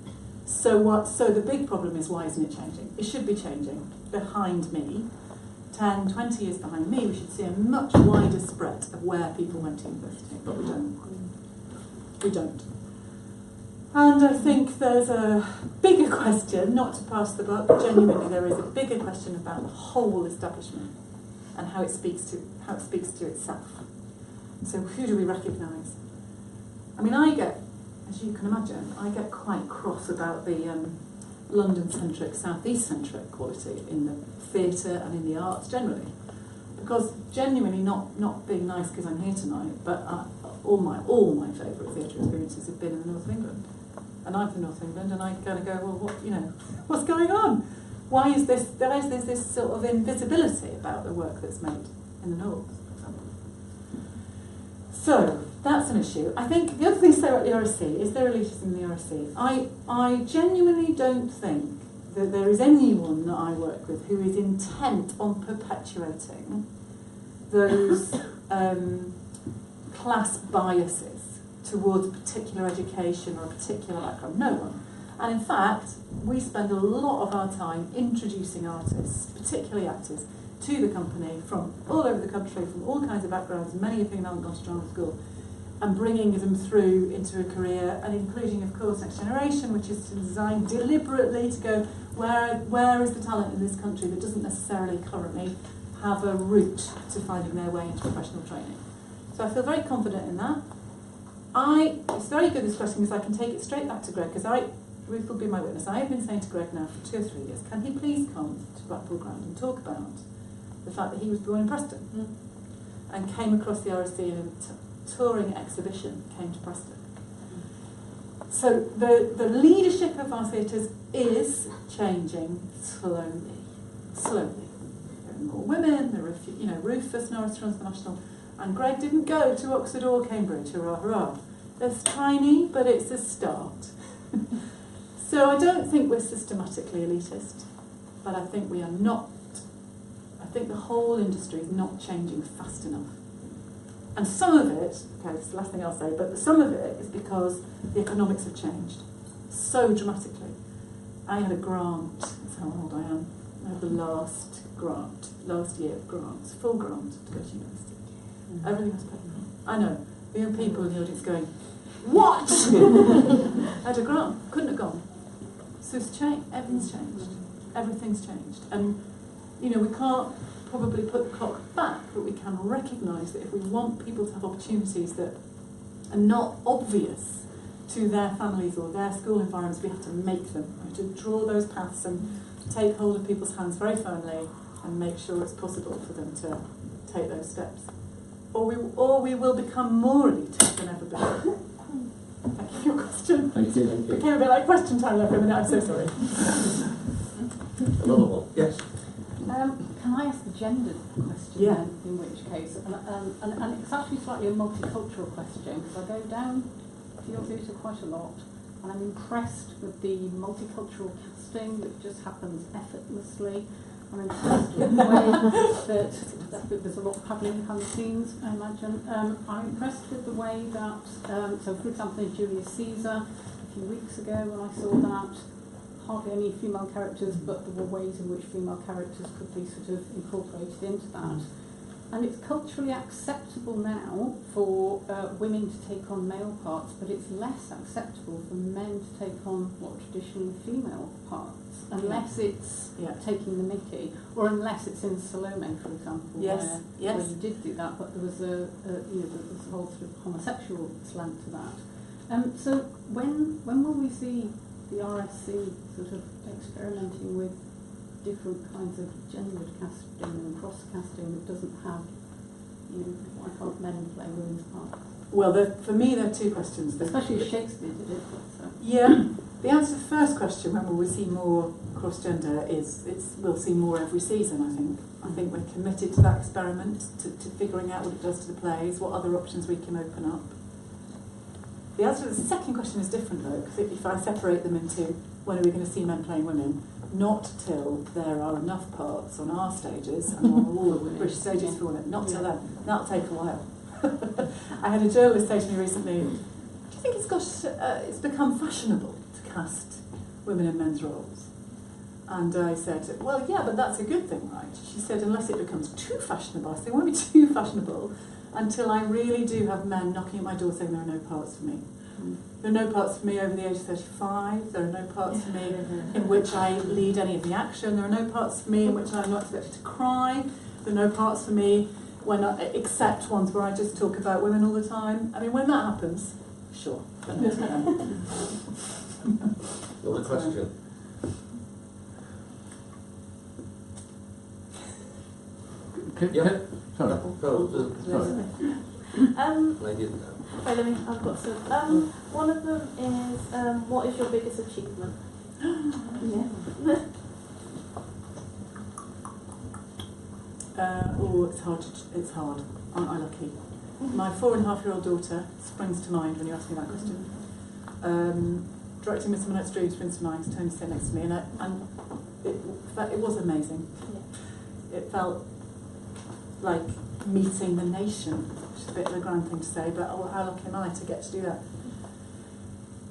So the big problem is, why isn't it changing? It should be changing. Behind me, 10, 20 years behind me, we should see a much wider spread of where people went to university, but we don't. We don't. And I think there's a bigger question, not to pass the buck, genuinely there is a bigger question about the whole establishment and how it speaks to itself. So who do we recognise? I mean, I get, as you can imagine, I get quite cross about the London-centric, south-east-centric quality in the theatre and in the arts generally. Because genuinely, not being nice because I'm here tonight, but all my favourite theatre experiences have been in the north of England. And I'm from North England, and I kind of go, well, what's going on? Why is this? There's this sort of invisibility about the work that's made in the north, for example. So that's an issue. I think the other thing to say about the RSC is there elitism in the RSC. I genuinely don't think that there is anyone that I work with who is intent on perpetuating those class biases towards a particular education or a particular background. No one. And in fact, we spend a lot of our time introducing artists, particularly actors, to the company from all over the country, from all kinds of backgrounds, many of whom haven't gone to drama school, and bringing them through into a career, and including, of course, Next Generation, which is designed deliberately to go, where is the talent in this country that doesn't necessarily currently have a route to finding their way into professional training. So I feel very confident in that. It's very good, this question, because I can take it straight back to Greg, because Ruth will be my witness. I have been saying to Greg now for 2 or 3 years, can he please come to Blackpool Ground and talk about the fact that he was born in Preston and came across the RSC in a touring exhibition, came to Preston. So the leadership of our theatres is changing slowly. There are more women, there are Rufus Norris runs the National, and Greg didn't go to Oxford or Cambridge, hurrah, hurrah. It's tiny, but it's a start. So I don't think we're systematically elitist, but I think we are not. I think the whole industry is not changing fast enough. And some of it, okay, it's the last thing I'll say, but some of it is because the economics have changed so dramatically. I had a grant, that's how old I am. I had the last year of grants, full grant to go to university. Everything was paid for. I know, the young people in the audience going, what? I had a grant, couldn't have gone. So it's changed, everything's changed. And, we can't probably put the clock back, but we can recognise that if we want people to have opportunities that are not obvious to their families or their school environments, we have to make them. We have to draw those paths and take hold of people's hands very firmly and make sure it's possible for them to take those steps. Or we will become more elitist than ever before. Thank you for your question. Thank you. It became a bit like question time there for a minute, I'm so sorry. Another one. Yes. Can I ask a gendered question Yeah. then, in which case, and it's actually slightly a multicultural question, because I go down to your theatre quite a lot, and I'm impressed with the multicultural casting that just happens effortlessly. I'm impressed with the way that there's a lot happening behind the scenes, I imagine. I'm impressed with the way that, so for example in Julius Caesar, a few weeks ago when I saw that, hardly any female characters, but there were ways in which female characters could be sort of incorporated into that. And it's culturally acceptable now for women to take on male parts, but it's less acceptable for men to take on what are traditionally female parts, unless it's taking the mickey, or unless it's in Salome, for example, where you did do that, but there was a whole sort of homosexual slant to that. So when will we see the RSC sort of experimenting with different kinds of gendered casting and cross-casting that doesn't have, why can't men play women's parts? Well, for me there are two questions. Especially if Shakespeare did it. So. Yeah. The answer to the first question, when will we see more cross-gender, is we'll see more every season, I think. I think we're committed to that experiment, to figuring out what it does to the plays, what other options we can open up. The answer to the second question is different though, because if I separate them into when are we going to see men playing women, not till there are enough parts on our stages and on all the British stages for women, not till then. That'll take a while. I had a journalist say to me recently, do you think it's become fashionable to cast women in men's roles? And I said, well, yeah, but that's a good thing, right? She said, unless it becomes too fashionable. I said, it won't be too fashionable until I really do have men knocking at my door saying there are no parts for me. There are no parts for me over the age of 35. There are no parts for me in which I lead any of the action. There are no parts for me in which I'm not expected to cry. There are no parts for me except ones where I just talk about women all the time. I mean, when that happens, sure. Another question. Sorry. Lady, I've got some. One of them is, what is your biggest achievement? It's hard. Aren't I lucky? My 4.5-year-old daughter springs to mind when you ask me that question. Directing Midsummer Night's Dream springs to mind. Tony sat next to me, and it was amazing. Yeah. It felt like meeting the nation, which is a bit of a grand thing to say, but how lucky am I to get to do that?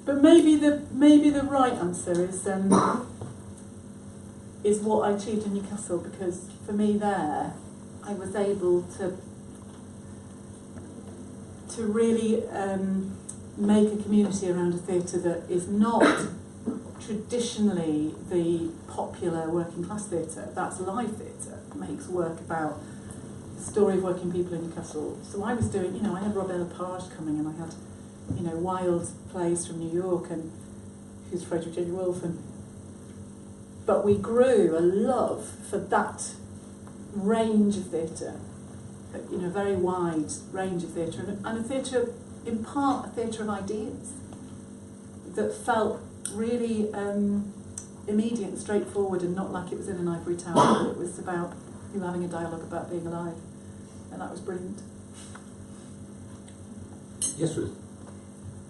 But maybe the right answer is what I achieved in Newcastle, because for me there, I was able to really make a community around a theatre that is not traditionally the popular working class theatre. That's live theatre. It makes work about the story of working people in Newcastle. So I was doing, I had Robert Lepage coming, and I had, wild plays from New York, and who's afraid of Virginia Woolf, but we grew a love for that range of theatre, very wide range of theatre, and a theatre, in part, a theatre of ideas that felt really immediate and straightforward, and not like it was in an ivory tower. It was about you having a dialogue about being alive, and that was brilliant. yes, Ruth.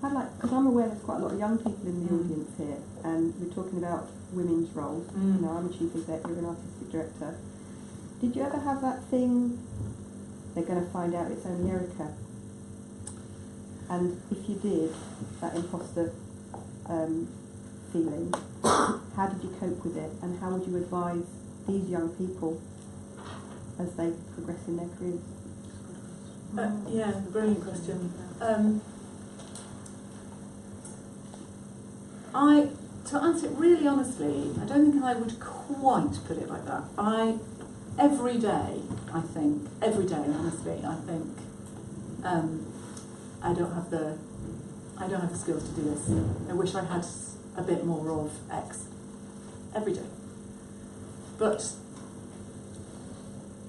Because I'm aware there's quite a lot of young people in the audience here, and we're talking about women's roles. I'm a chief exec, you're an artistic director. Did you ever have that thing, they're going to find out it's only Erica? And if you did, that imposter feeling, how did you cope with it, and how would you advise these young people as they progress in their careers? Brilliant question. To answer it really honestly, I don't think I would quite put it like that. Every day, honestly, I think I don't have the skills to do this. I wish I had a bit more of X every day. But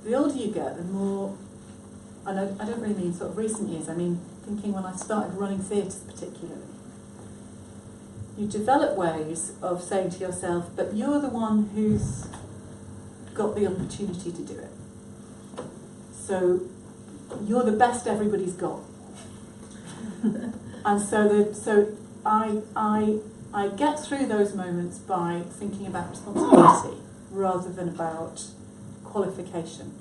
the older you get, the more, and I don't really mean sort of recent years, I mean thinking when I started running theatres particularly, you develop ways of saying to yourself, but you're the one who's got the opportunity to do it. So you're the best everybody's got. And so I get through those moments by thinking about responsibility rather than about qualification.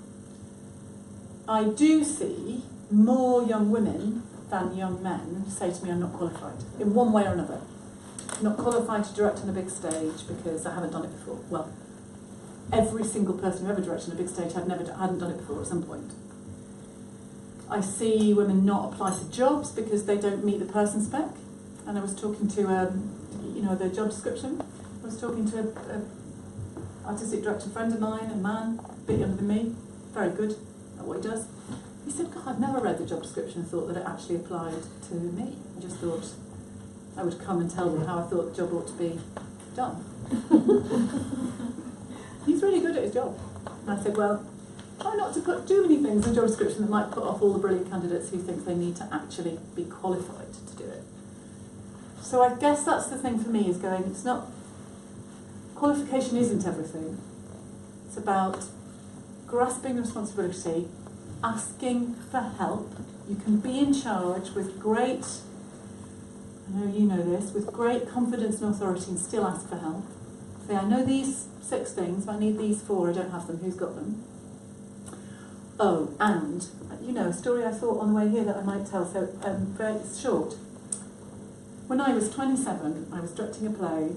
I do see more young women than young men say to me, I'm not qualified, in one way or another. Not qualified to direct on a big stage because I haven't done it before. Well, every single person who ever directed on a big stage hadn't done it before at some point. I see women not apply for jobs because they don't meet the person spec. And I was talking to, the job description. I was talking to an artistic director friend of mine, a man, a bit younger than me, very good at what he does. He said, God, I've never read the job description and thought that it actually applied to me. I just thought I would come and tell them how I thought the job ought to be done. He's really good at his job. And I said, well, try not to put too many things in the job description that might put off all the brilliant candidates who think they need to actually be qualified to do it. So I guess that's the thing for me, is going, it's not, qualification isn't everything. It's about grasping responsibility, asking for help. You can be in charge with great, I know you know this, with great confidence and authority and still ask for help. Say, I know these 6 things, but I need these 4, I don't have them, who's got them? Oh, and, a story I thought on the way here that I might tell, so very short. When I was 27, I was directing a play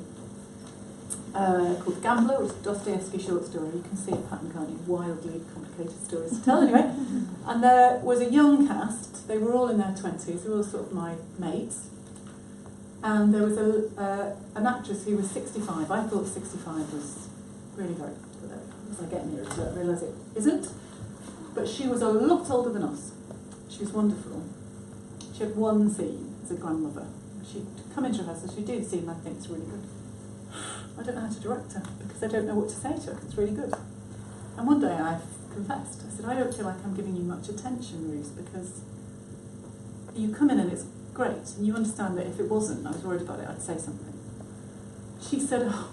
called The Gambler, which is a Dostoevsky short story. You can see a pattern, can't you? Wildly complicated stories to tell, anyway. And there was a young cast. They were all in their 20s. They were all sort of my mates. And there was an actress who was 65. I thought 65 was really very good. But as I get nearer to it, I realise it isn't. But she was a lot older than us. She was wonderful. She had one scene as a grandmother. She'd come into rehearsal, she'd do the scene, and I think it's really good. I don't know how to direct her, because I don't know what to say to her, it's really good. And one day I confessed, I said, I don't feel like I'm giving you much attention, Ruth, because you come in and it's great, and you understand that if it wasn't, I was worried about it, I'd say something. She said, oh,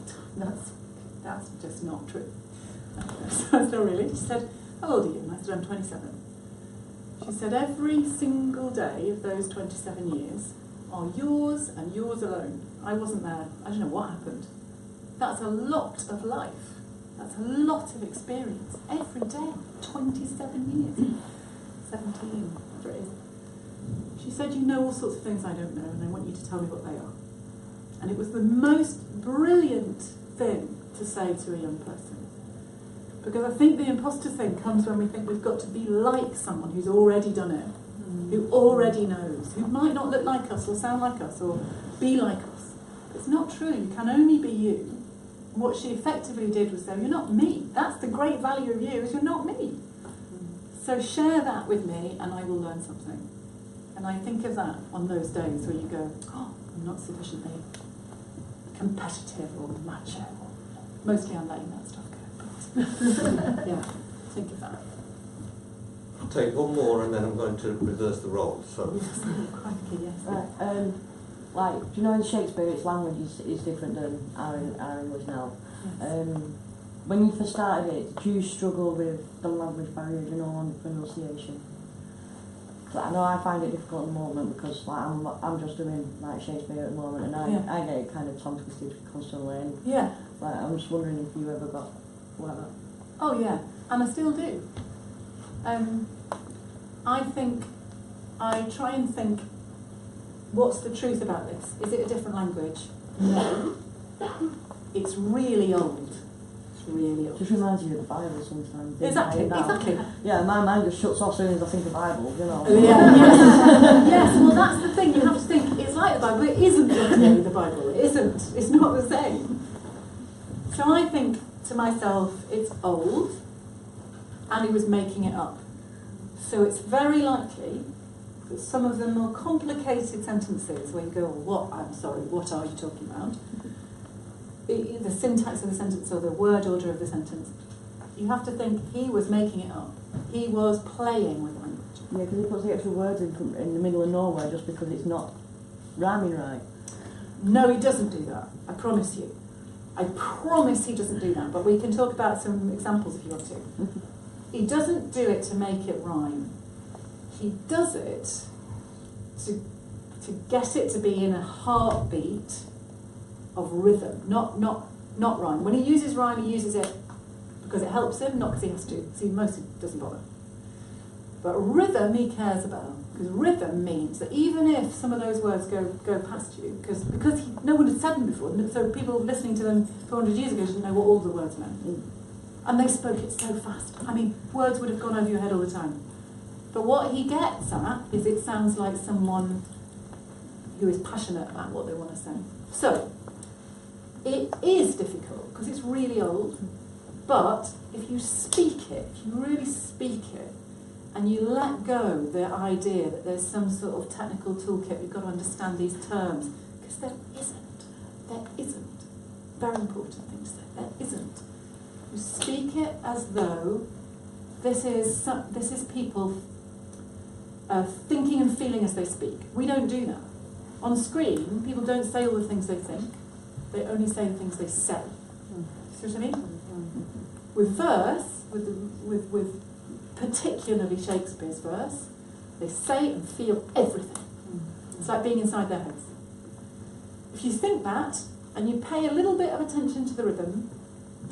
that's just not true. So I said, oh really? She said, how old are you? And I said, I'm 27. She said, every single day of those 27 years are yours and yours alone. I wasn't there. I don't know what happened. That's a lot of life. That's a lot of experience. Every day, 27 years. 17, whatever it is. She said, you know all sorts of things I don't know, and I want you to tell me what they are. And it was the most brilliant thing to say to a young person. Because I think the imposter thing comes when we think we've got to be like someone who's already done it, who already knows, who might not look like us or sound like us or be like us. It's not true. You can only be you. And what she effectively did was say, you're not me. That's the great value of you, is you're not me. So share that with me and I will learn something. And I think of that on those days where you go, oh, I'm not sufficiently competitive or macho. Mostly I'm letting that stuff go. But yeah, think of that. I'll take one more and then I'm going to reverse the roles. So. Yes, crikey, yes. Right, do you know in Shakespeare its language is different than our English now? Yes. When you first started it, did you struggle with the language barrier, on pronunciation? So I know I find it difficult at the moment because I'm just doing Shakespeare at the moment and I get it kind of tongue twisted constantly. And, I'm just wondering if you ever got like that. Oh yeah, and I still do. I try and think, what's the truth about this? Is it a different language? No. It's really old. It's really old. Just reminds you of the Bible sometimes. Exactly. Yeah, my mind just shuts off as soon as I think of the Bible, Yes, well that's the thing, you have to think, it's like the Bible, it isn't literally the Bible, it isn't, it's not the same. So I think to myself, it's old, and he was making it up. So it's very likely that some of the more complicated sentences where you go, what are you talking about? The syntax of the sentence or the word order of the sentence, you have to think he was making it up. He was playing with language. Yeah, because he puts the extra words in the middle of nowhere just because it's not rhyming right. No, he doesn't do that. I promise you. I promise he doesn't do that. But we can talk about some examples if you want to. he doesn't do it to make it rhyme. He does it to get it to be in a heartbeat of rhythm, not rhyme. When he uses rhyme, he uses it because it helps him, not because he has to. See, mostly doesn't bother. But rhythm he cares about, because rhythm means that even if some of those words go past you, because no one had said them before, so people listening to them 400 years ago didn't know what all the words meant. And they spoke it so fast. I mean, words would have gone over your head all the time. But what he gets at is it sounds like someone who is passionate about what they want to say. So, it is difficult, because it's really old, but if you speak it, if you really speak it, and you let go the idea that there's some sort of technical toolkit, you've got to understand these terms, because there isn't. Very important thing to say, there isn't. You speak it as though this is people thinking and feeling as they speak. We don't do that. On screen, people don't say all the things they think, they only say the things they say. See what I mean? With verse, with particularly Shakespeare's verse, they say and feel everything. It's like being inside their heads. If you think that, and you pay a little bit of attention to the rhythm,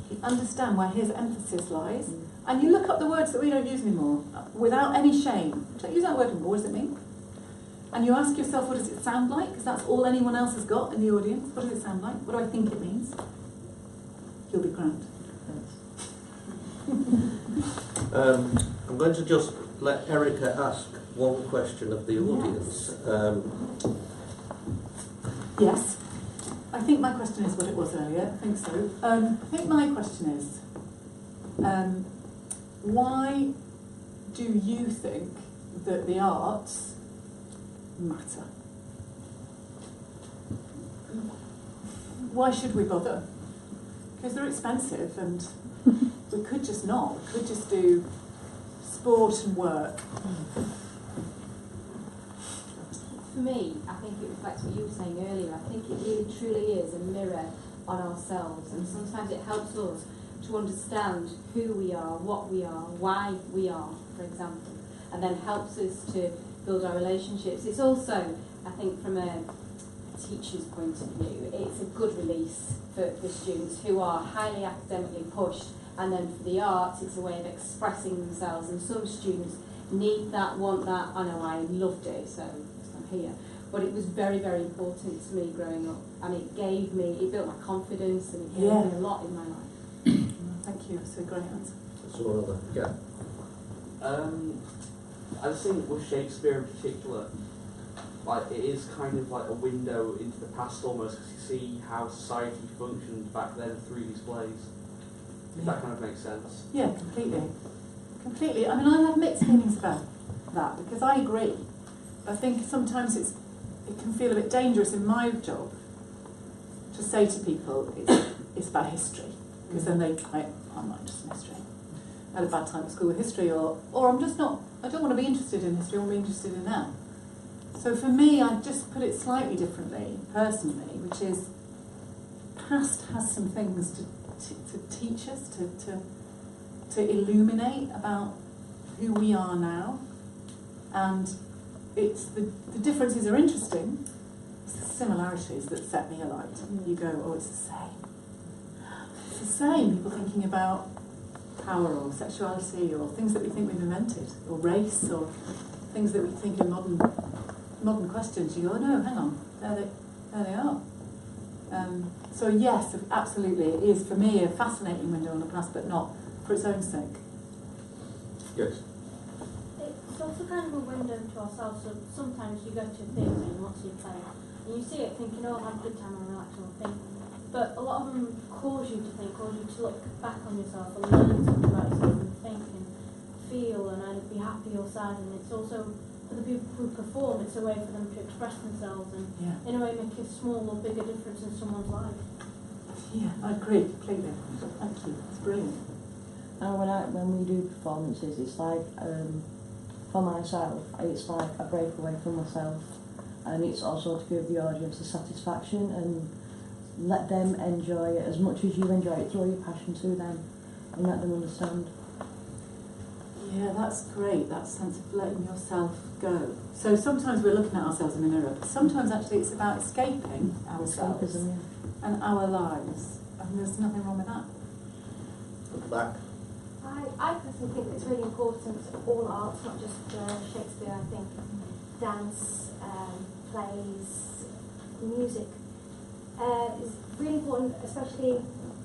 you understand where his emphasis lies, and you look up the words that we don't use anymore, without any shame. Don't use that word anymore, what does it mean? And you ask yourself, what does it sound like? Because that's all anyone else has got in the audience. What does it sound like? What do I think it means? You'll be grand. I'm going to just let Erica ask one question of the audience. Yes. I think my question is what it was earlier. I think so. I think my question is, why do you think that the arts matter? Why should we bother? Because they're expensive, and we could just not. We could just do sport and work. For me, I think it reflects what you were saying earlier. I think it really truly is a mirror on ourselves, and sometimes it helps us to understand who we are, what we are, why we are, for example, and then helps us to build our relationships. It's also, I think, from a teacher's point of view, it's a good release for students who are highly academically pushed, and then for the arts, it's a way of expressing themselves, and some students need that, want that. I know I loved it, so I'm here. But it was very, very important to me growing up, and it built my confidence, and it gave me a lot in my life. Thank you, that's a great answer. Yeah. I just think with Shakespeare in particular, like it is kind of like a window into the past almost, because you see how society functioned back then through these plays. If that kind of makes sense. Yeah, completely. Completely. I mean, I have mixed feelings about that, because I agree. I think sometimes it can feel a bit dangerous in my job to say to people it's about history, because then I'm not interested in history. I had a bad time at school with history, or I'm just not, I don't want to be interested in history, I want to be interested in that. So for me, I just put it slightly differently, personally, which is past has some things to teach us, to illuminate about who we are now, and it's the differences are interesting. It's the similarities that set me alight. You go, oh, it's the same. It's the same. People thinking about power or sexuality or things that we think we've invented, or race, or things that we think are modern questions. You go, oh no, hang on, there they are. So yes, absolutely, it is for me a fascinating window on the past, but not for its own sake. Yes. It's also kind of a window to ourselves. So sometimes you go to a theatre and you want to see a play, and you see it thinking, oh, I'll have a good time, I'll relax, and think. But a lot of them cause you to think, cause you to look back on yourself and learn something about yourself and think and feel and be happy or sad. And it's also, for the people who perform, it's a way for them to express themselves and in a way make a small or bigger difference in someone's life. Yeah, I agree completely. Thank you, it's brilliant. And when we do performances, it's like, for myself, it's like a breakaway from myself, and it's also to give the audience a satisfaction and let them enjoy it as much as you enjoy it. Throw your passion to them and let them understand. Yeah, that's great, that sense of letting yourself go. So sometimes we're looking at ourselves in the mirror, but sometimes actually it's about escaping ourselves Escapism, yeah. and our lives, and there's nothing wrong with that. Back. I personally think it's really important, all arts, not just Shakespeare. I think dance, plays, music is really important, especially,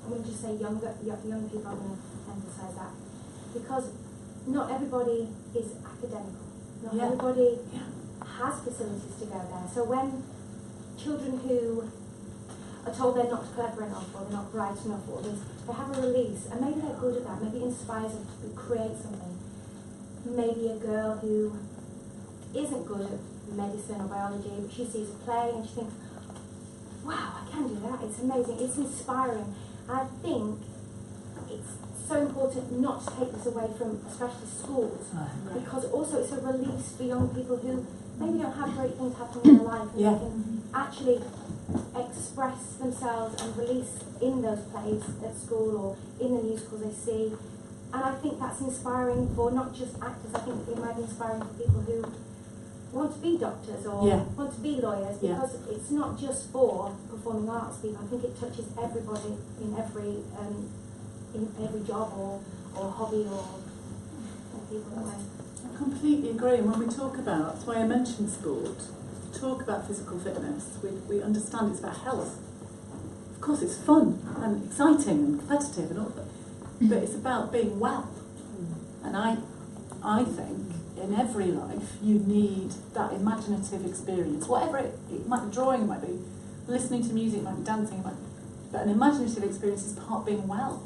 I'm going to just say young people, I'm going to emphasise that, because not everybody is academical. Not everybody has facilities to go there. So when children who are told they're not clever enough or they're not bright enough or this, they have a release, and maybe they're good at that, maybe it inspires them to create something. Maybe a girl who isn't good at medicine or biology, but she sees a play and she thinks, wow, I can do that, it's amazing, it's inspiring. I think it's so important not to take this away from especially schools, because also it's a release for young people who maybe don't have great things happening in their life, and they can actually express themselves and release in those plays at school or in the musicals they see. And I think that's inspiring for not just actors, I think it might be inspiring for people who want to be doctors or want to be lawyers, because it's not just for performing arts people. I think it touches everybody in every job or hobby or people that way. I completely agree, and when we talk about, that's why I mentioned sport, talk about physical fitness, we understand it's about health. Of course it's fun and exciting and competitive and all that, but it's about being well. And I think in every life you need that imaginative experience, whatever it might be, drawing, it might be listening to music, it might be dancing, but an imaginative experience is part being well.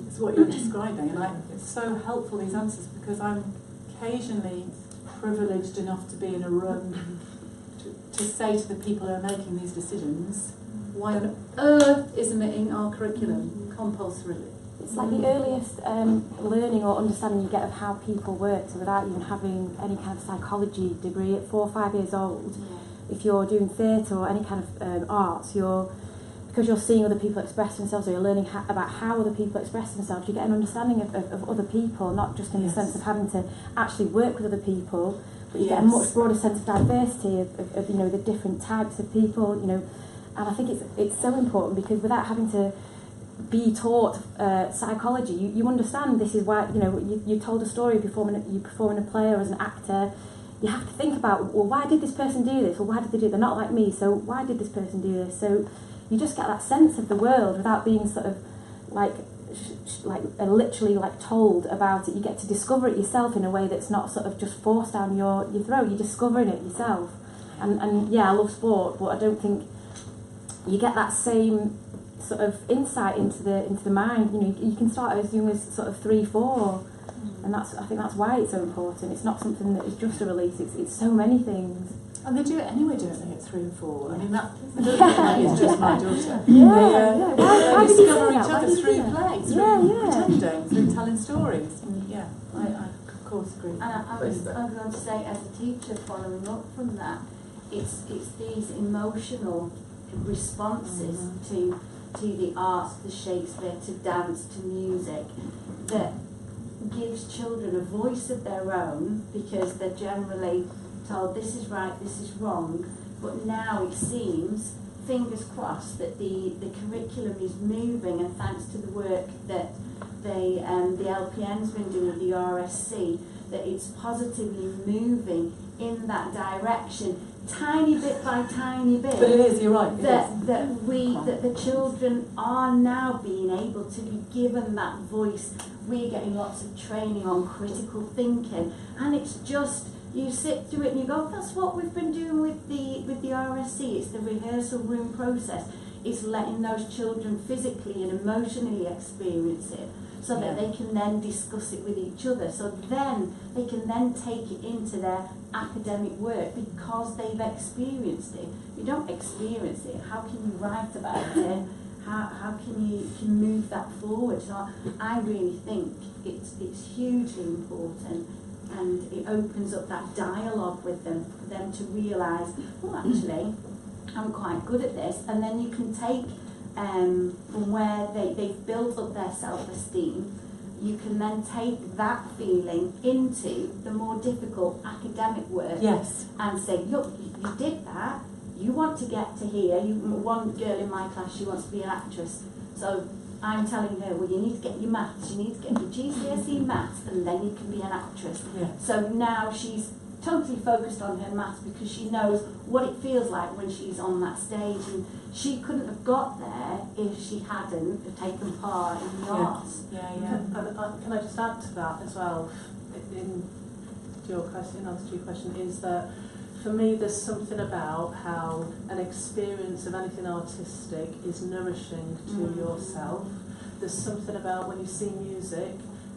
It's what you're describing, and it's so helpful, these answers, because I'm occasionally privileged enough to be in a room to say to the people who are making these decisions, why on earth isn't it in our curriculum compulsorily? It's like the earliest learning or understanding you get of how people work, so without even having any kind of psychology degree at 4 or 5 years old, if you're doing theatre or any kind of arts, because you're seeing other people express themselves, or you're learning about how other people express themselves, you get an understanding of other people, not just in the sense of having to actually work with other people, but you get a much broader sense of diversity of you know, the different types of people, you know. And I think it's so important, because without having to be taught psychology, you understand this is why, you know, you told a story, you perform in a play or as an actor, you have to think about, well, why did this person do this, or why did they do it? They're not like me, so why did this person do this? So you just get that sense of the world without being sort of literally told about it. You get to discover it yourself in a way that's not sort of just forced down your throat. You're discovering it yourself. And yeah, I love sport, but I don't think you get that same sort of insight into the mind. You know, you can start as young as sort of 3, 4, and I think that's why it's so important. It's not something that is just a release. It's so many things. And they do it anyway, don't they, at 3 and 4? I mean, that is just my daughter. Why they did you discover say each that? other through play, through pretending, through telling stories. And I of course agree. And I was going to say, as a teacher, following up from that, it's these emotional responses to the arts, to Shakespeare, to dance, to music, that gives children a voice of their own, because they're generally told this is right, this is wrong, but now it seems, fingers crossed, that the curriculum is moving, and thanks to the work that the LPN's been doing with the RSC, that it's positively moving in that direction, tiny bit by tiny bit. But it is, you're right. That the children are now being able to be given that voice. We're getting lots of training on critical thinking, and it's just, you sit through it and you go, that's what we've been doing with the RSC. It's the rehearsal room process. It's letting those children physically and emotionally experience it, so that they can then discuss it with each other. So then they can then take it into their academic work, because they've experienced it. If you don't experience it, how can you write about it? How can you move that forward? So I really think it's hugely important. And it opens up that dialogue with them, for them to realise, well, actually, I'm quite good at this. And then you can take from where they've built up their self-esteem, you can then take that feeling into the more difficult academic work. Yes. And say, look, you did that. You want to get to here. One girl in my class, she wants to be an actress. So I'm telling her, well, you need to get your maths, you need to get your GCSE maths, and then you can be an actress. Yeah. So now she's totally focused on her maths because she knows what it feels like when she's on that stage, and she couldn't have got there if she hadn't taken part in the arts. Yeah. Can I just add to that as well? To your question, answer to your question, is that for me there's something about how an experience of anything artistic is nourishing to yourself. There's something about when you see music,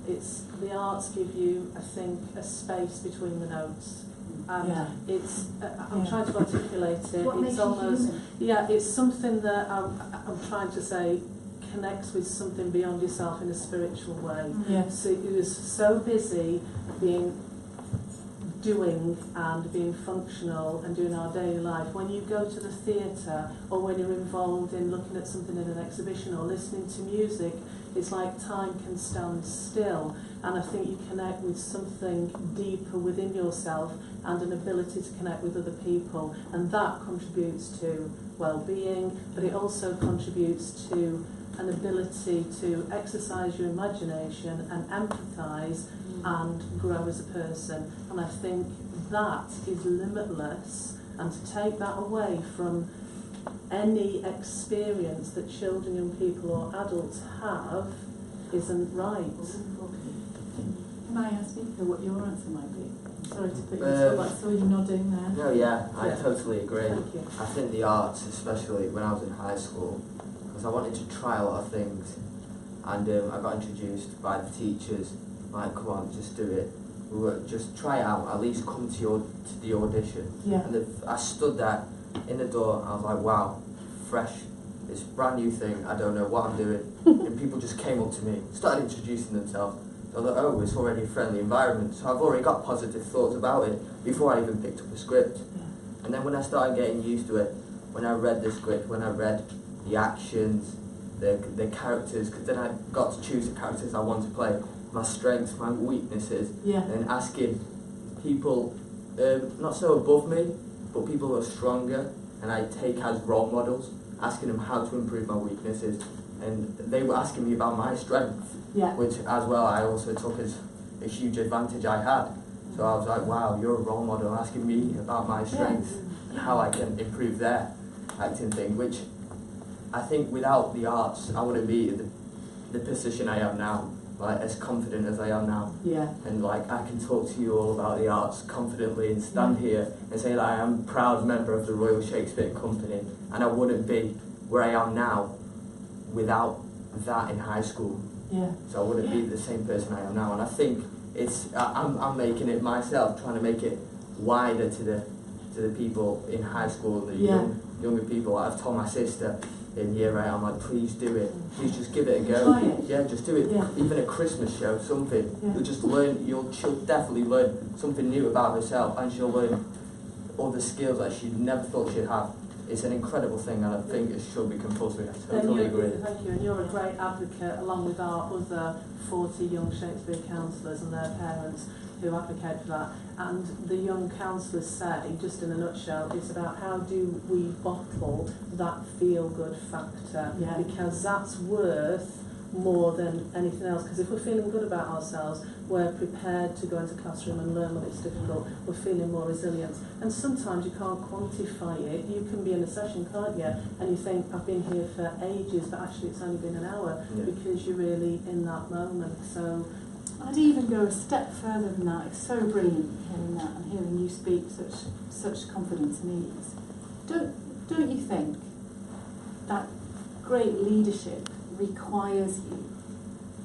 it's the arts give you, I think, a space between the notes. And it's, I'm trying to articulate it. What makes it's you almost, human? it's something that I'm trying to say connects with something beyond yourself in a spiritual way. Yes. So it was so busy doing and being functional and doing our daily life. When you go to the theatre or when you're involved in looking at something in an exhibition or listening to music, it's like time can stand still, and I think you connect with something deeper within yourself and an ability to connect with other people, and that contributes to well-being, but it also contributes to an ability to exercise your imagination and empathise and grow as a person. And I think that is limitless, and to take that away from any experience that children, young people or adults have isn't right. Can I ask you what your answer might be? Sorry to put you on the spot, I saw you nodding there. No, yeah, I totally agree. Thank you. I think the arts, especially when I was in high school, because I wanted to try a lot of things, and I got introduced by the teachers, like, come on, just do it. We were just try it out, at least come to the audition. Yeah. And I stood there in the door, I was like, wow, fresh, it's a brand new thing, I don't know what I'm doing. And people just came up to me, started introducing themselves. I was like, oh, it's already a friendly environment, so I've already got positive thoughts about it before I even picked up a script. And then when I started getting used to it, when I read the script, when I read the actions, the characters, because then I got to choose the characters I want to play, my strengths, my weaknesses, and asking people, not so above me, but people who are stronger, and I take as role models, asking them how to improve my weaknesses, and they were asking me about my strengths, which as well I also took as a huge advantage I had. So I was like, wow, you're a role model, asking me about my strengths and how I can improve their acting thing, which I think without the arts I wouldn't be in the position I am now, like as confident as I am now. And like I can talk to you all about the arts confidently and stand here and say that I am a proud member of the Royal Shakespeare Company, and I wouldn't be where I am now without that in high school. So I wouldn't be the same person I am now, and I think it's I'm making it myself, trying to make it wider to the people in high school, the younger people. I've told my sister in year 8, I'm like, please do it. Please just give it a go. Try it. Yeah, just do it. Even a Christmas show, something. You'll just learn. She'll definitely learn something new about herself, and she'll learn all the skills that she never thought she'd have. It's an incredible thing, and I think it should be compulsory. I totally agree. Thank you, and you're a great advocate, along with our other 40 young Shakespeare counsellors and their parents who advocate for that. And the young counsellors say, just in a nutshell, it's about how do we bottle that feel-good factor, because that's worth more than anything else. Because if we're feeling good about ourselves, we're prepared to go into the classroom and learn when it's difficult. We're feeling more resilient. And sometimes you can't quantify it. You can be in a session, can't you? And you think, I've been here for ages, but actually it's only been an hour, because you're really in that moment. So I'd even go a step further than that. It's so brilliant hearing that and hearing you speak such confidence and ease. Don't you think that great leadership requires you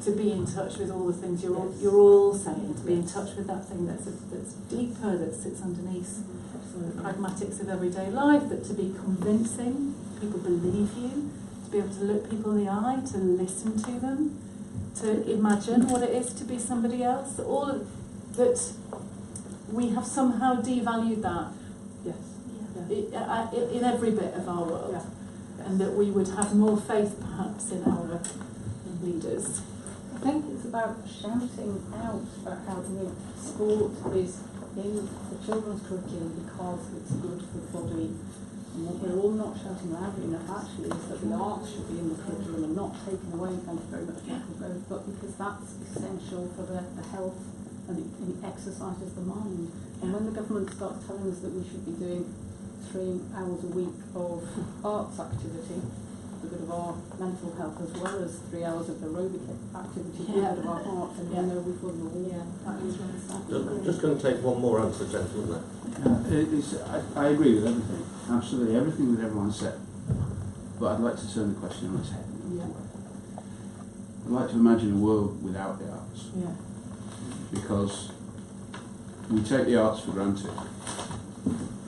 to be in touch with all the things you're all saying, to be in touch with that thing that's deeper, that sits underneath the pragmatics of everyday life, that to be convincing, people believe you, to be able to look people in the eye, to listen to them, to imagine what it is to be somebody else, all of that we have somehow devalued that in every bit of our world, and that we would have more faith perhaps in our leaders. think it's about shouting out for how sport is in the children's curriculum because it's good for the body. And what we're all not shouting loudly enough actually is that the arts should be in the curriculum and not taken away, thank you very much, Michael Grove, but because that's essential for the health and it exercises the mind. And when the government starts telling us that we should be doing 3 hours a week of arts activity, for the good of our mental health, as well as 3 hours of aerobic activity for the good of our hearts, and we know we've won the war. That is really sad. I'm just going to take one more answer, gentlemen. I agree with everything, absolutely everything that everyone said. But I'd like to turn the question on its head. Yeah. I'd like to imagine a world without the arts. Yeah. Because we take the arts for granted.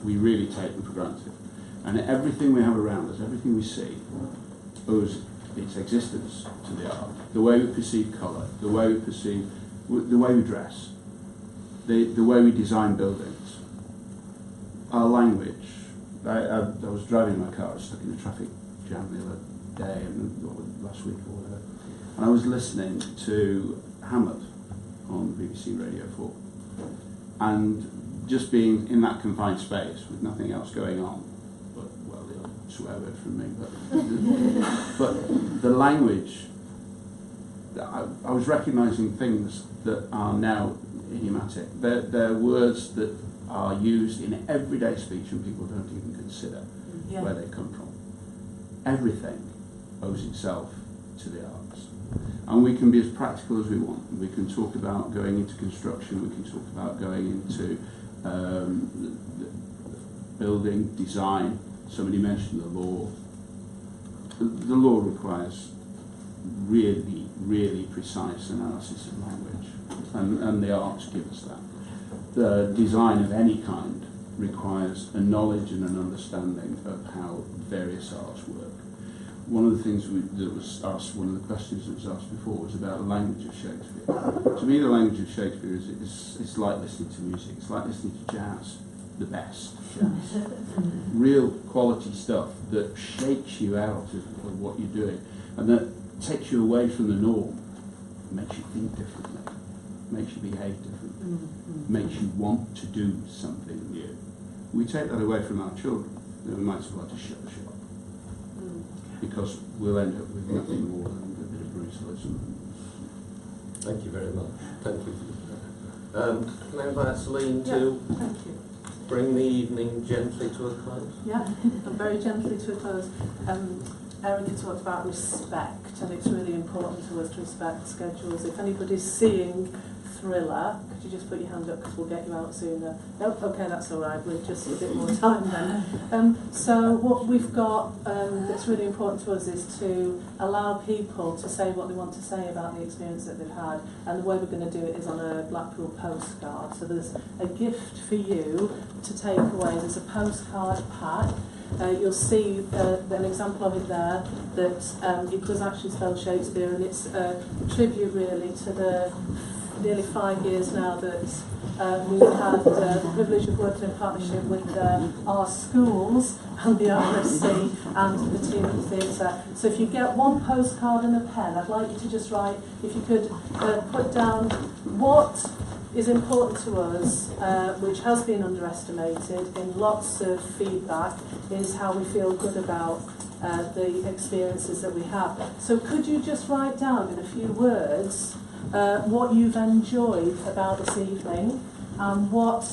We really take them for granted. And everything we have around us, everything we see, owes its existence to the art. The way we perceive colour, the way we perceive, the way we dress, the way we design buildings, our language. I was driving my car, I was stuck in a traffic jam the other day, last week or whatever, and I was listening to Hamlet on BBC Radio 4. And just being in that confined space with nothing else going on, but, well, the swear word from me, but the language, I was recognising things that are now idiomatic. They're words that are used in everyday speech and people don't even consider where they come from. Everything owes itself to the arts. And we can be as practical as we want. We can talk about going into construction, we can talk about going into building, design. Somebody mentioned the law. The law requires really, really precise analysis of language, and the arts give us that. The design of any kind requires a knowledge and an understanding of how various arts work. One of the things that was asked, one of the questions that was asked before was about the language of Shakespeare. To me, the language of Shakespeare is like listening to music. It's like listening to jazz, the best jazz. Real quality stuff that shakes you out of what you're doing and that takes you away from the norm, makes you think differently, makes you behave differently, makes you want to do something new. We take that away from our children, then we might as well just shut the shop. Because we'll end up with nothing more than a bit of brutalism. Thank you very much. Thank you. Can I invite Celine to bring the evening gently to a close? Yeah, and very gently to a close. Erica talked about respect, and it's really important to us to respect schedules. If anybody's seeing Thriller, could you just put your hand up because we'll get you out sooner? Nope, okay, that's all right. We've just a bit more time then. So what we've got that's really important to us is to allow people to say what they want to say about the experience that they've had, and the way we're going to do it is on a Blackpool postcard. So there's a gift for you to take away. There's a postcard pack. You'll see an example of it there that it does actually spell Shakespeare, and it's a tribute really to the nearly 5 years now that we've had the privilege of working in partnership with our schools and the RSC and the team at the theatre. So if you get one postcard and a pen, I'd like you to just write, if you could put down what is important to us, which has been underestimated in lots of feedback, is how we feel good about the experiences that we have. So could you just write down in a few words what you've enjoyed about this evening and what